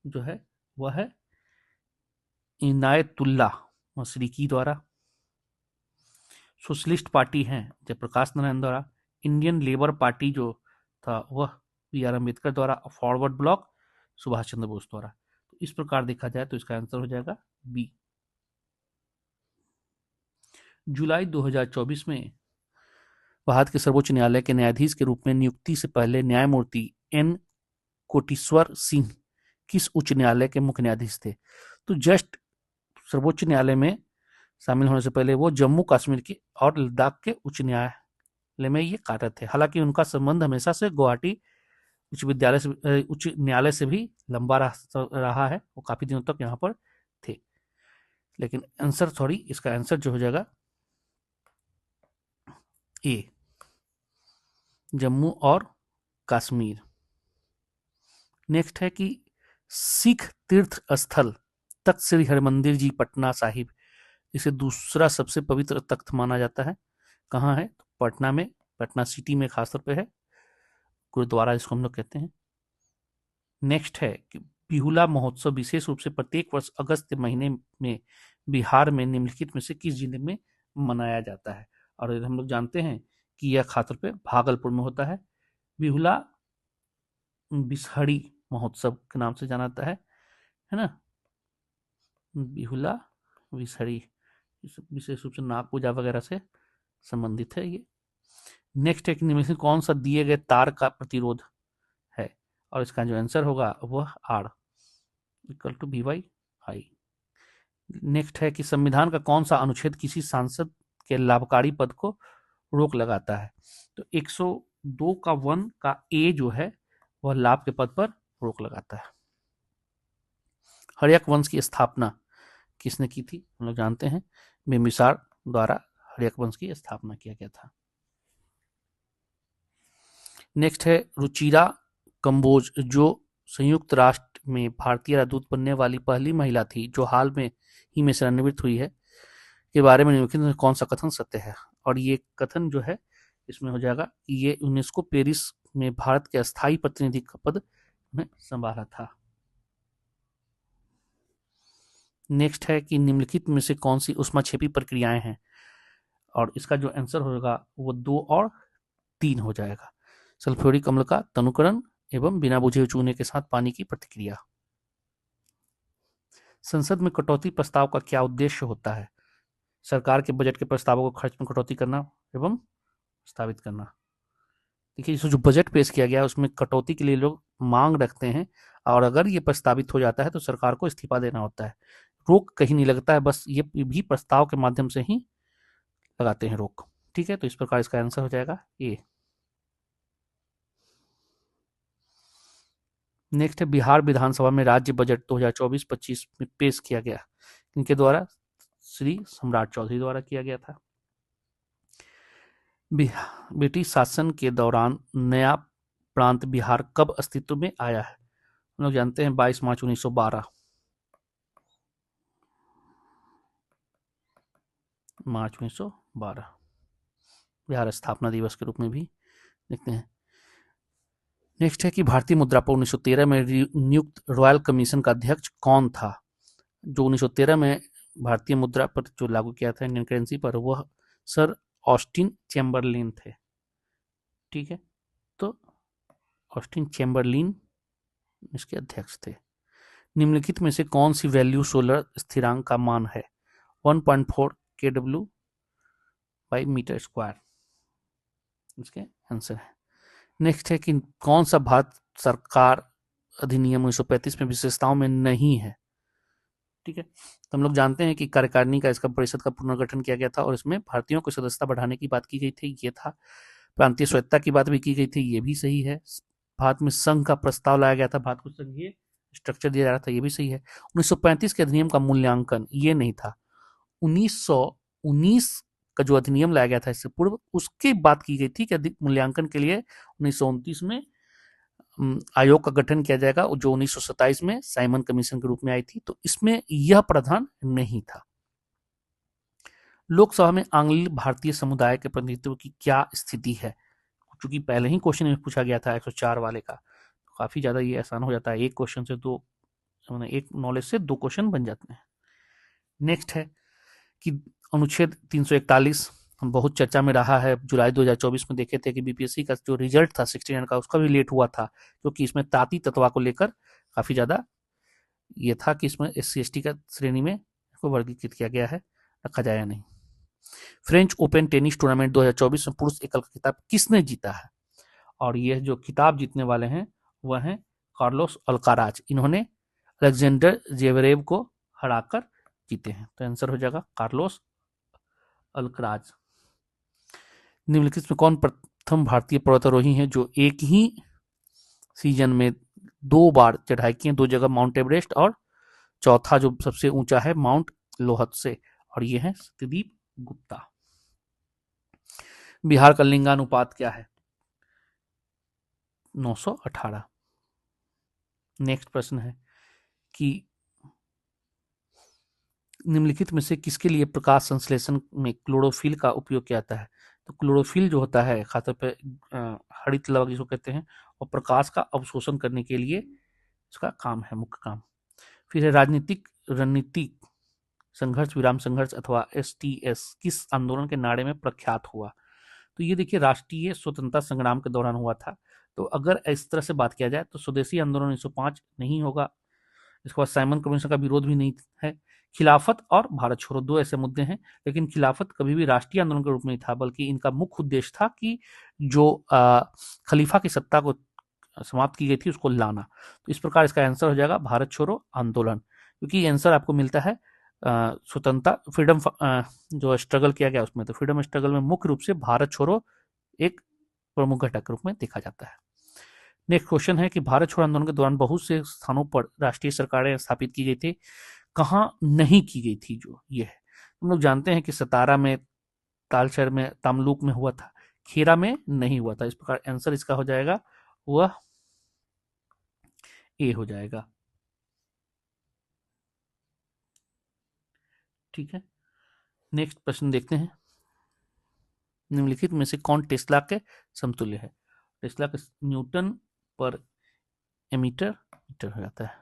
जो है वह है इनायतुल्लाह मशरिकी द्वारा। सोशलिस्ट पार्टी है जयप्रकाश नारायण द्वारा। इंडियन लेबर पार्टी जो था वह बी.आर. अम्बेडकर द्वारा। फॉरवर्ड ब्लॉक सुभाष चंद्र बोस द्वारा। तो इस प्रकार देखा जाए तो इसका आंसर हो जाएगा बी। जुलाई 2024 में भारत के सर्वोच्च न्यायालय के न्यायाधीश के रूप में नियुक्ति से पहले न्यायमूर्ति एन कोटेश्वर सिंह किस उच्च न्यायालय के मुख्य न्यायाधीश थे? तो जस्ट सर्वोच्च न्यायालय में शामिल होने से पहले वो जम्मू कश्मीर की और लद्दाख के उच्च न्यायालय में ये कार्यरत थे। हालांकि उनका संबंध हमेशा से गुवाहाटी उच्च न्यायालय से भी लंबा रहा है, वो काफी दिनों तक यहाँ पर थे। लेकिन इसका आंसर जो हो जाएगा ए, जम्मू और कश्मीर। नेक्स्ट है कि सिख तीर्थ स्थल तख्त श्री हरिमंदिर जी पटना साहिब, इसे दूसरा सबसे पवित्र तख्त माना जाता है। कहाँ है? पटना में, पटना सिटी में खासतौर पे है, गुरुद्वारा जिसको हम लोग कहते हैं। नेक्स्ट है कि बिहुला महोत्सव विशेष रूप से प्रत्येक वर्ष अगस्त महीने में बिहार में निम्नलिखित में से किस जिले में मनाया जाता है? और हम लोग जानते हैं कि यह खासतौर पे भागलपुर में होता है। बिहुला बिसहरी महोत्सव के नाम से जाना जाता है ना, बिहुला बिसहरी, विशेष रूप से नाग पूजा वगैरह से संबंधित है ये। नेक्स्ट है कि निम्न में कौन सा दिए गए तार का प्रतिरोध है? और इसका जो आंसर होगा वह R equal to B by I. Next है कि संविधान का कौन सा अनुच्छेद किसी सांसद के लाभकारी पद को रोक लगाता है? तो 102 का 1 का ए जो है वह लाभ के पद पर रोक लगाता है। हर्यक वंश की स्थापना किसने की थी? हम लोग जानते हैं बिंबिसार द्वारा हर्यक वंश की स्थापना किया गया था। नेक्स्ट है रुचिरा कंबोज, जो संयुक्त राष्ट्र में भारतीय राजदूत बनने वाली पहली महिला थी, जो हाल में ही में सेवानिवृत्त हुई है, के बारे में निम्नलिखित में कौन सा कथन सत्य है? और ये कथन जो है इसमें हो जाएगा कि ये यूनेस्को पेरिस में भारत के अस्थायी प्रतिनिधि का पद में संभाला था। नेक्स्ट है कि निम्नलिखित में से कौन सी ऊष्माक्षेपी प्रक्रियाएं हैं? और इसका जो आंसर होगा वो 2 और 3 हो जाएगा। सल्फ्यूरिक अम्ल का तनुकरण एवं बिना बुझे चूने के साथ पानी की प्रतिक्रिया। संसद में कटौती प्रस्ताव का क्या उद्देश्य होता है? सरकार के बजट के प्रस्तावों को खर्च में कटौती करना एवं प्रस्तावित करना। देखिए, जो बजट पेश किया गया है उसमें कटौती के लिए लोग मांग रखते हैं, और अगर ये प्रस्तावित हो जाता है तो सरकार को इस्तीफा देना होता है। रोक कहीं नहीं लगता है, बस ये भी प्रस्ताव के माध्यम से ही लगाते हैं रोक। ठीक है, तो इस प्रकार इसका आंसर हो जाएगा ए। नेक्स्ट है बिहार विधानसभा में राज्य बजट 2024-25 में पेश किया गया, इनके द्वारा श्री सम्राट चौधरी द्वारा किया गया था। ब्रिटिश शासन के दौरान नया प्रांत बिहार कब अस्तित्व में आया है? हम लोग जानते हैं 22 मार्च 1912, मार्च 1912 बिहार स्थापना दिवस के रूप में भी देखते हैं। नेक्स्ट है कि भारतीय मुद्रा पर 1913 में नियुक्त रॉयल कमीशन का अध्यक्ष कौन था? जो 1913 में भारतीय मुद्रा पर जो लागू किया था इंडियन करेंसी पर, वह सर ऑस्टिन चैम्बरलेन थे। ठीक है, तो ऑस्टिन चैम्बरलेन इसके अध्यक्ष थे। निम्नलिखित में से कौन सी वैल्यू सोलर स्थिरांक का मान है? 1.4 kW बाई मीटर स्क्वायर इसके आंसर है। नेक्स्ट है कि कौन सा भारत सरकार अधिनियम 1935 में विशेषताओं में नहीं है? ठीक है, तो हम लोग जानते हैं कि कार्यकारिणी का इसका परिषद का पुनर्गठन किया गया था और इसमें भारतीयों को सदस्यता बढ़ाने की बात की गई थी, ये था। प्रांतीय स्वायत्तता की बात भी की गई थी, ये भी सही है। भारत में संघ का प्रस्ताव लाया गया था, भारत को संघीय स्ट्रक्चर दिया जा रहा था, ये भी सही है। 1935 के अधिनियम का मूल्यांकन ये नहीं था। 1919 का जो अधिनियम लाया गया था इससे पूर्व, उसकी बात की गई थी कि मूल्यांकन के लिए 1929 में आयोग का गठन किया जाएगा, जो 1927 में साइमन कमीशन के रूप में आई थी, तो इसमें यह प्रावधान नहीं था। लोकसभा में आंग्ल भारतीय समुदाय के प्रतिनिधित्व की क्या स्थिति है? क्योंकि पहले ही क्वेश्चन में पूछा गया था 104 वाले का, तो काफी ज्यादा ये आसान हो जाता है, एक क्वेश्चन से दो, एक नॉलेज से 2 क्वेश्चन बन जाते हैं। नेक्स्ट है कि अनुच्छेद 341 बहुत चर्चा में रहा है। जुलाई 2024 में देखे थे कि बीपीएससी का जो रिजल्ट था 69 का, उसका भी लेट हुआ था, क्योंकि इसमें ताती तत्वा को लेकर काफी ज्यादा ये था कि इसमें SC/ST का श्रेणी में इसको वर्गीकृत किया गया है, रखा जाए नहीं। फ्रेंच ओपन टेनिस टूर्नामेंट 2024 में पुरुष एकल का खिताब किसने जीता है? और यह जो खिताब जीतने वाले हैं वह हैं कार्लोस अल्काराज। इन्होंने अलेक्जेंडर जेवरेव को हराकर जीते हैं, तो आंसर हो जाएगा कार्लोस अल्काराज। निम्नलिखित में कौन प्रथम भारतीय पर्वतारोही हैं जो एक ही सीजन में 2 बार चढ़ाई की है, 2 जगह माउंट एवरेस्ट और चौथा जो सबसे ऊंचा है माउंट लोहत्से, और ये है सत्यदीप गुप्ता। बिहार का लिंगानुपात क्या है? 918। नेक्स्ट प्रश्न है कि निम्नलिखित में से किसके लिए प्रकाश संश्लेषण में क्लोरोफिल का उपयोग किया जाता है? तो क्लोरोफिल जो होता है खासतौर पे हरित लवक जिसको कहते हैं, और प्रकाश का अवशोषण करने के लिए इसका काम है, मुख्य काम। फिर है राजनीतिक रणनीतिक संघर्ष विराम संघर्ष अथवा STS किस आंदोलन के नारे में प्रख्यात हुआ? तो ये देखिए राष्ट्रीय स्वतंत्रता संग्राम के दौरान हुआ था। तो अगर इस तरह से बात किया जाए तो स्वदेशी आंदोलन 1905 नहीं होगा। इसके बाद साइमन कमीशन का विरोध भी नहीं है। खिलाफत और भारत छोड़ो 2 ऐसे मुद्दे हैं, लेकिन खिलाफत कभी भी राष्ट्रीय आंदोलन के रूप में नहीं था, बल्कि इनका मुख्य उद्देश्य था कि जो खलीफा की सत्ता को समाप्त की गई थी उसको लाना। तो इस प्रकार इसका आंसर हो जाएगा भारत छोड़ो आंदोलन, क्योंकि आंसर आपको मिलता है स्वतंत्रता फ्रीडम जो स्ट्रगल किया गया उसमें। तो फ्रीडम स्ट्रगल में मुख्य रूप से भारत छोड़ो एक प्रमुख घटक रूप में देखा जाता है। नेक्स्ट क्वेश्चन है कि भारत छोड़ो आंदोलन के दौरान बहुत से स्थानों पर राष्ट्रीय सरकारें स्थापित की गई थी, कहाँ नहीं की गई थी? जो ये है, हम लोग जानते हैं कि सतारा में, तालचेर में, तमलुक में हुआ था, खेरा में नहीं हुआ था। इस प्रकार आंसर इसका हो जाएगा वह ए हो जाएगा। ठीक है, नेक्स्ट प्रश्न देखते हैं। निम्नलिखित में से कौन टेस्ला के समतुल्य है? टेस्ला के न्यूटन पर एमीटर मीटर हो जाता है।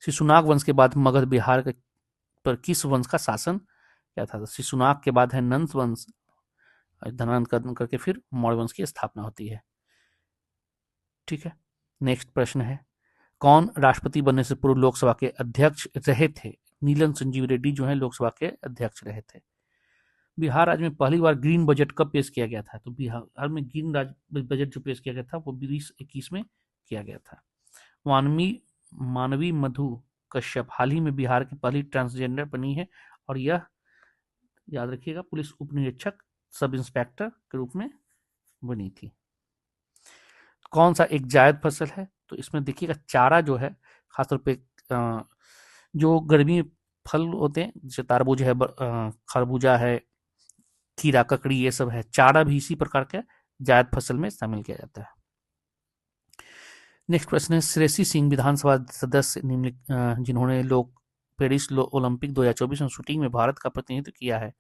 शिशुनाग वंश के बाद मगध बिहार पर किस वंश का शासन क्या था? शिशुनाग के बाद है नंद वंश, धनांतरण करके फिर मौर्य वंश की स्थापना होती है। ठीक है, नेक्स्ट प्रश्न है कौन राष्ट्रपति बनने से पूर्व लोकसभा के अध्यक्ष रहे थे? नीलम संजीव रेड्डी जो है लोकसभा के अध्यक्ष रहे थे। बिहार राज्य में पहली बार ग्रीन बजट कब पेश किया गया था? तो बिहार में ग्रीन बजट जो पेश किया गया था वो 2021 में किया गया था। मानवी मधु कश्यप हाल ही में बिहार की पहली ट्रांसजेंडर बनी है, और यह याद रखिएगा पुलिस उप निरीक्षक सब इंस्पेक्टर के रूप में बनी थी। कौन सा एक जायद फसल है? तो इसमें देखिएगा चारा जो है खासतौर पे जो गर्मी फल होते हैं जैसे तारबूज है, खरबूजा है, खीरा, ककड़ी, ये सब है, चारा भी इसी प्रकार के जायद फसल में शामिल किया जाता है। नेक्स्ट प्रश्न है श्रेयसी सिंह विधानसभा सदस्य निम्न जिन्होंने लोग पेरिस ओलंपिक 2024 में शूटिंग में भारत का प्रतिनिधित्व किया है,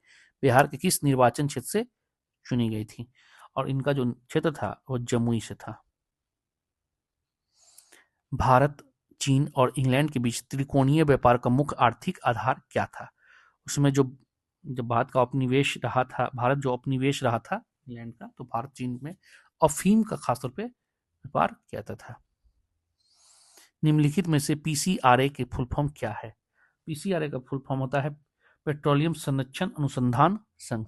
बिहार के किस निर्वाचन क्षेत्र से चुनी गई थी? और इनका जो क्षेत्र था वो जमुई से था। भारत, चीन और इंग्लैंड के बीच त्रिकोणीय व्यापार का मुख्य आर्थिक आधार क्या था? उसमें जो जब भारत का उपनिवेश रहा था, भारत जो उपनिवेश रहा था इंग्लैंड का, तो भारत चीन में अफीम का खासतौर पे व्यापार किया जाता था। निम्नलिखित में से PCRA की फुल फॉर्म क्या है? PCRA का फुल फॉर्म होता है पेट्रोलियम संरक्षण अनुसंधान संघ।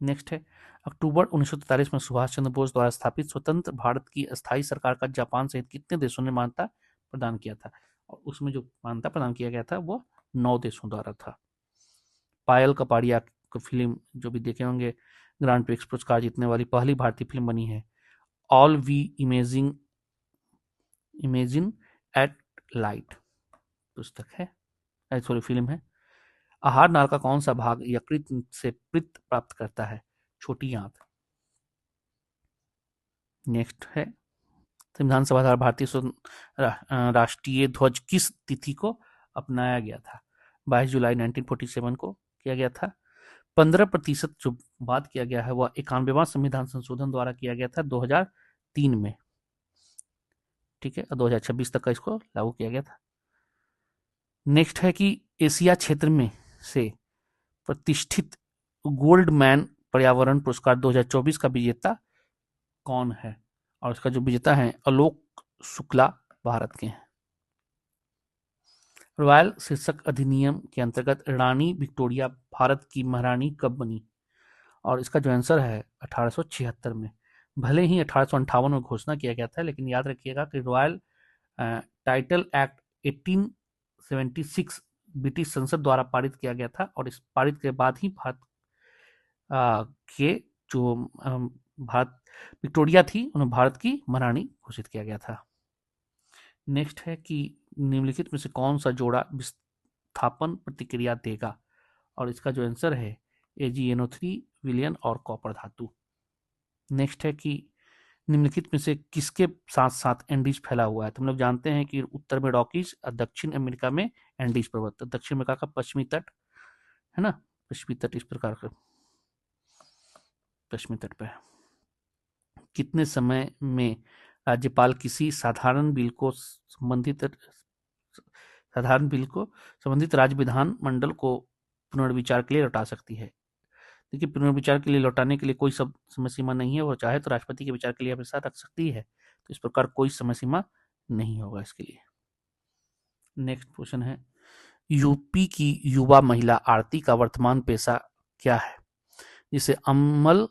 नेक्स्ट है अक्टूबर 1943 में सुभाष चंद्र बोस द्वारा स्थापित स्वतंत्र भारत की अस्थायी सरकार का जापान सहित कितने देशों ने मान्यता प्रदान किया था? और उसमें जो मान्यता प्रदान किया गया था वो 9 देशों द्वारा था। पायल कपाड़िया की फिल्म जो भी देखे होंगे, ग्रांड प्रिक्स पुरस्कार जीतने वाली पहली भारतीय फिल्म बनी है। All we imagine at light पुस्तक है, सॉरी फिल्म है। आहार नाल का कौन सा भाग यकृत से पित्त प्राप्त करता है? छोटी आंत। नेक्स्ट है संविधान सभा द्वारा भारतीय राष्ट्रीय ध्वज किस तिथि को अपनाया गया था? 22 जुलाई 1947 को किया गया था। 15% जो बात किया गया है वह 91वां संविधान संशोधन द्वारा किया गया था 2003 में। ठीक है, 2026 तक का इसको लागू किया गया था। नेक्स्ट है कि एशिया क्षेत्र में से प्रतिष्ठित गोल्डमैन पर्यावरण पुरस्कार 2024 का विजेता कौन है? और इसका जो विजेता है आलोक शुक्ला भारत के हैं। रॉयल शीर्षक अधिनियम के अंतर्गत रानी विक्टोरिया भारत की महारानी कब बनी? और इसका जो आंसर है 1876 में। भले ही 1858 में घोषणा किया गया था, लेकिन याद रखिएगा कि रॉयल टाइटल एक्ट 1876 ब्रिटिश संसद द्वारा पारित किया गया था, और इस पारित के बाद ही भारत के जो भारत विक्टोरिया थी, उन्हें भारत की महारानी घोषित किया गया था। नेक्स्ट है कि निम्नलिखित में से कौन सा जोड़ा विस्थापन प्रतिक्रिया देगा, और इसका जो आंसर है AgNO3, विलयन और कॉपर धातु। नेक्स्ट है कि निम्नलिखित में से किसके साथ साथ एंडीज फैला हुआ है। तो हम लोग जानते हैं कि उत्तर में रॉकीज और दक्षिण अमेरिका में एंडीज पर्वत। तो दक्षिण अमेरिका का पश्चिमी तट है ना, पश्चिमी तट इस प्रकार का पश्चिमी तट पर। कितने समय में राज्यपाल किसी साधारण बिल को संबंधित राज्य विधान मंडल को पुनर्विचार के लिए लौटा सकती है। देखिए, पुनर्विचार के लिए लौटाने के लिए कोई समय सीमा नहीं है, वो चाहे तो राष्ट्रपति के विचार के लिए अपने साथ रख सकती है। तो इस प्रकार कोई समय सीमा नहीं होगा इसके लिए। नेक्स्ट क्वेश्चन है, यूपी की युवा महिला आरती का वर्तमान पेशा क्या है, जिसे अमल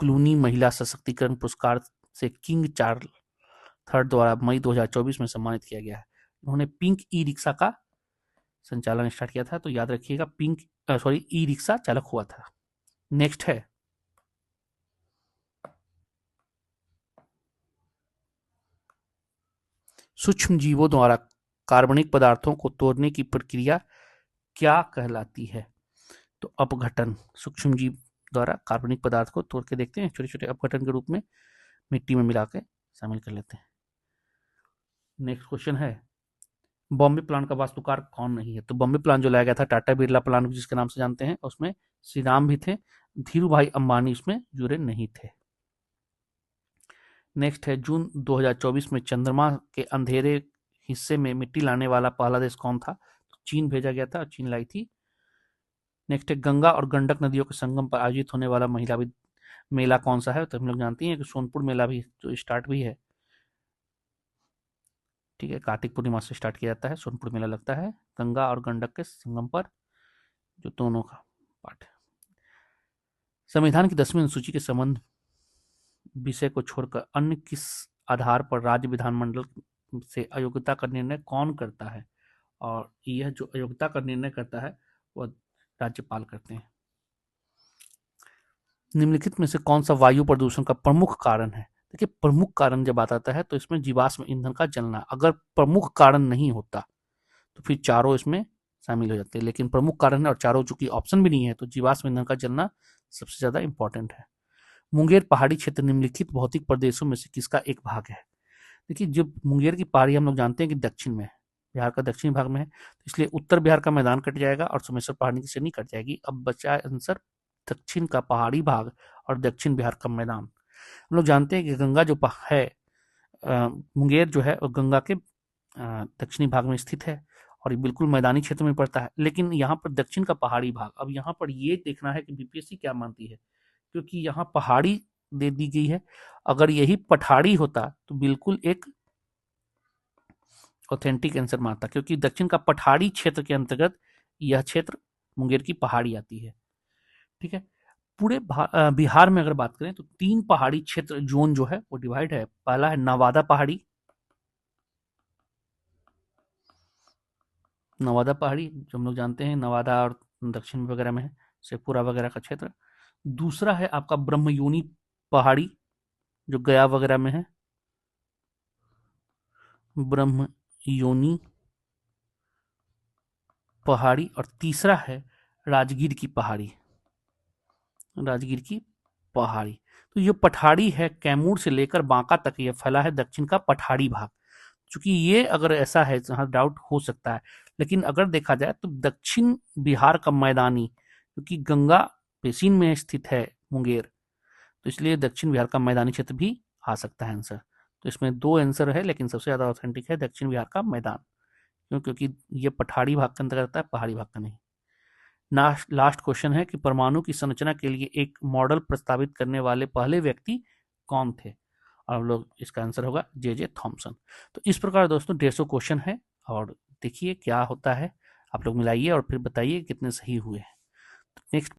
क्लूनी महिला सशक्तिकरण पुरस्कार से किंग चार्ल्स III द्वारा मई 2024 में सम्मानित किया गया है। उन्होंने पिंक ई रिक्शा का संचालन स्टार्ट किया था, तो याद रखिएगा ई रिक्शा चालक हुआ था। नेक्स्ट है, सूक्ष्म जीवों द्वारा कार्बनिक पदार्थों को तोड़ने की प्रक्रिया क्या कहलाती है। तो अपघटन। सूक्ष्म जीव द्वारा कार्बनिक पदार्थ को तोड़ के देखते हैं, छोटे छोटे अपघटन के रूप में मिट्टी में मिला के शामिल कर लेते हैं। नेक्स्ट क्वेश्चन है, बॉम्बे प्लान का वास्तुकार कौन नहीं है। तो बॉम्बे प्लान जो लाया गया था टाटा बिरला प्लान जिसके नाम से जानते हैं, उसमें श्री राम भी थे, धीरू भाई अंबानी उसमें जुड़े नहीं थे। नेक्स्ट है, जून 2024 में चंद्रमा के अंधेरे हिस्से में मिट्टी लाने वाला पहला देश कौन था। तो चीन भेजा गया था और चीन लाई थी। नेक्स्ट है, गंगा और गंडक नदियों के संगम पर आयोजित होने वाला महिला मेला कौन सा है। तो हम लोग जानते हैं कि सोनपुर मेला भी जो स्टार्ट भी है, ठीक है, कार्तिक पूर्णिमा से स्टार्ट किया जाता है, सोनपुर मेला लगता है गंगा और गंडक के संगम पर, जो दोनों का पार्ट है। संविधान की 10वीं अनुसूची के संबंध विषय को छोड़कर अन्य किस आधार पर राज्य विधानमंडल से अयोग्यता का निर्णय कौन करता है, और यह जो अयोग्यता का निर्णय करता है वह राज्यपाल करते हैं। निम्नलिखित में से कौन सा वायु प्रदूषण का प्रमुख कारण है। देखिए, प्रमुख कारण जब आता है तो इसमें जीवाश्म ईंधन का जलना, अगर प्रमुख कारण नहीं होता तो फिर चारों इसमें शामिल हो जाते हैं, लेकिन प्रमुख कारण है और चारों चूंकि ऑप्शन भी नहीं है तो जीवाश्म ईंधन का जलना सबसे ज्यादा इंपॉर्टेंट है। मुंगेर पहाड़ी क्षेत्र निम्नलिखित भौतिक प्रदेशों में से किसका एक भाग है। देखिए, जब मुंगेर की पहाड़ी हम लोग जानते हैं कि दक्षिण में है, बिहार का दक्षिणी भाग में है, तो इसलिए उत्तर बिहार का मैदान कट जाएगा और सोमेश्वर पहाड़ी की श्रेणी कट जाएगी। अब बचा आंसर दक्षिण का पहाड़ी भाग और दक्षिण बिहार का मैदान। हम लोग जानते हैं कि गंगा जो है, मुंगेर जो है वो गंगा के दक्षिणी भाग में स्थित है और ये बिल्कुल मैदानी क्षेत्र में पड़ता है, लेकिन यहाँ पर दक्षिण का पहाड़ी भाग। अब यहाँ पर ये देखना है कि बीपीएससी क्या मानती है, क्योंकि यहाँ पहाड़ी दे दी गई है, अगर यही पठाड़ी होता तो बिल्कुल एक ऑथेंटिक आंसर मानता, क्योंकि दक्षिण का पठाड़ी क्षेत्र के अंतर्गत यह क्षेत्र मुंगेर की पहाड़ी आती है। ठीक है, पूरे बिहार में अगर बात करें तो 3 पहाड़ी क्षेत्र जोन जो है वो डिवाइड है। पहला है नवादा पहाड़ी, जो हम लोग जानते हैं नवादा और दक्षिण वगैरह में है, शेखपुरा वगैरह का क्षेत्र। दूसरा है आपका ब्रह्मयोनी पहाड़ी, जो गया वगैरह में है, ब्रह्मयोनी पहाड़ी। और तीसरा है राजगीर की पहाड़ी, तो ये पठाड़ी है, कैमूर से लेकर बांका तक ये फैला है दक्षिण का पठाड़ी भाग। चूंकि ये अगर ऐसा है, जहां डाउट हो सकता है, लेकिन अगर देखा जाए तो दक्षिण बिहार का मैदानी, क्योंकि गंगा बेसिन में स्थित है मुंगेर, तो इसलिए दक्षिण बिहार का मैदानी क्षेत्र भी आ सकता है आंसर। तो इसमें 2 आंसर है, लेकिन सबसे ज्यादा ऑथेंटिक है दक्षिण बिहार का मैदान, क्योंकि ये पठाड़ी भाग के अंतर्गत आता है, पहाड़ी भाग का नहीं। लास्ट क्वेश्चन है कि परमाणु की संरचना के लिए एक मॉडल प्रस्तावित करने वाले पहले व्यक्ति कौन थे, और हम लोग इसका आंसर होगा जे थॉमसन। तो इस प्रकार दोस्तों 150 क्वेश्चन है, और देखिए क्या होता है, आप लोग मिलाइए और फिर बताइए कितने सही हुए हैं। नेक्स्ट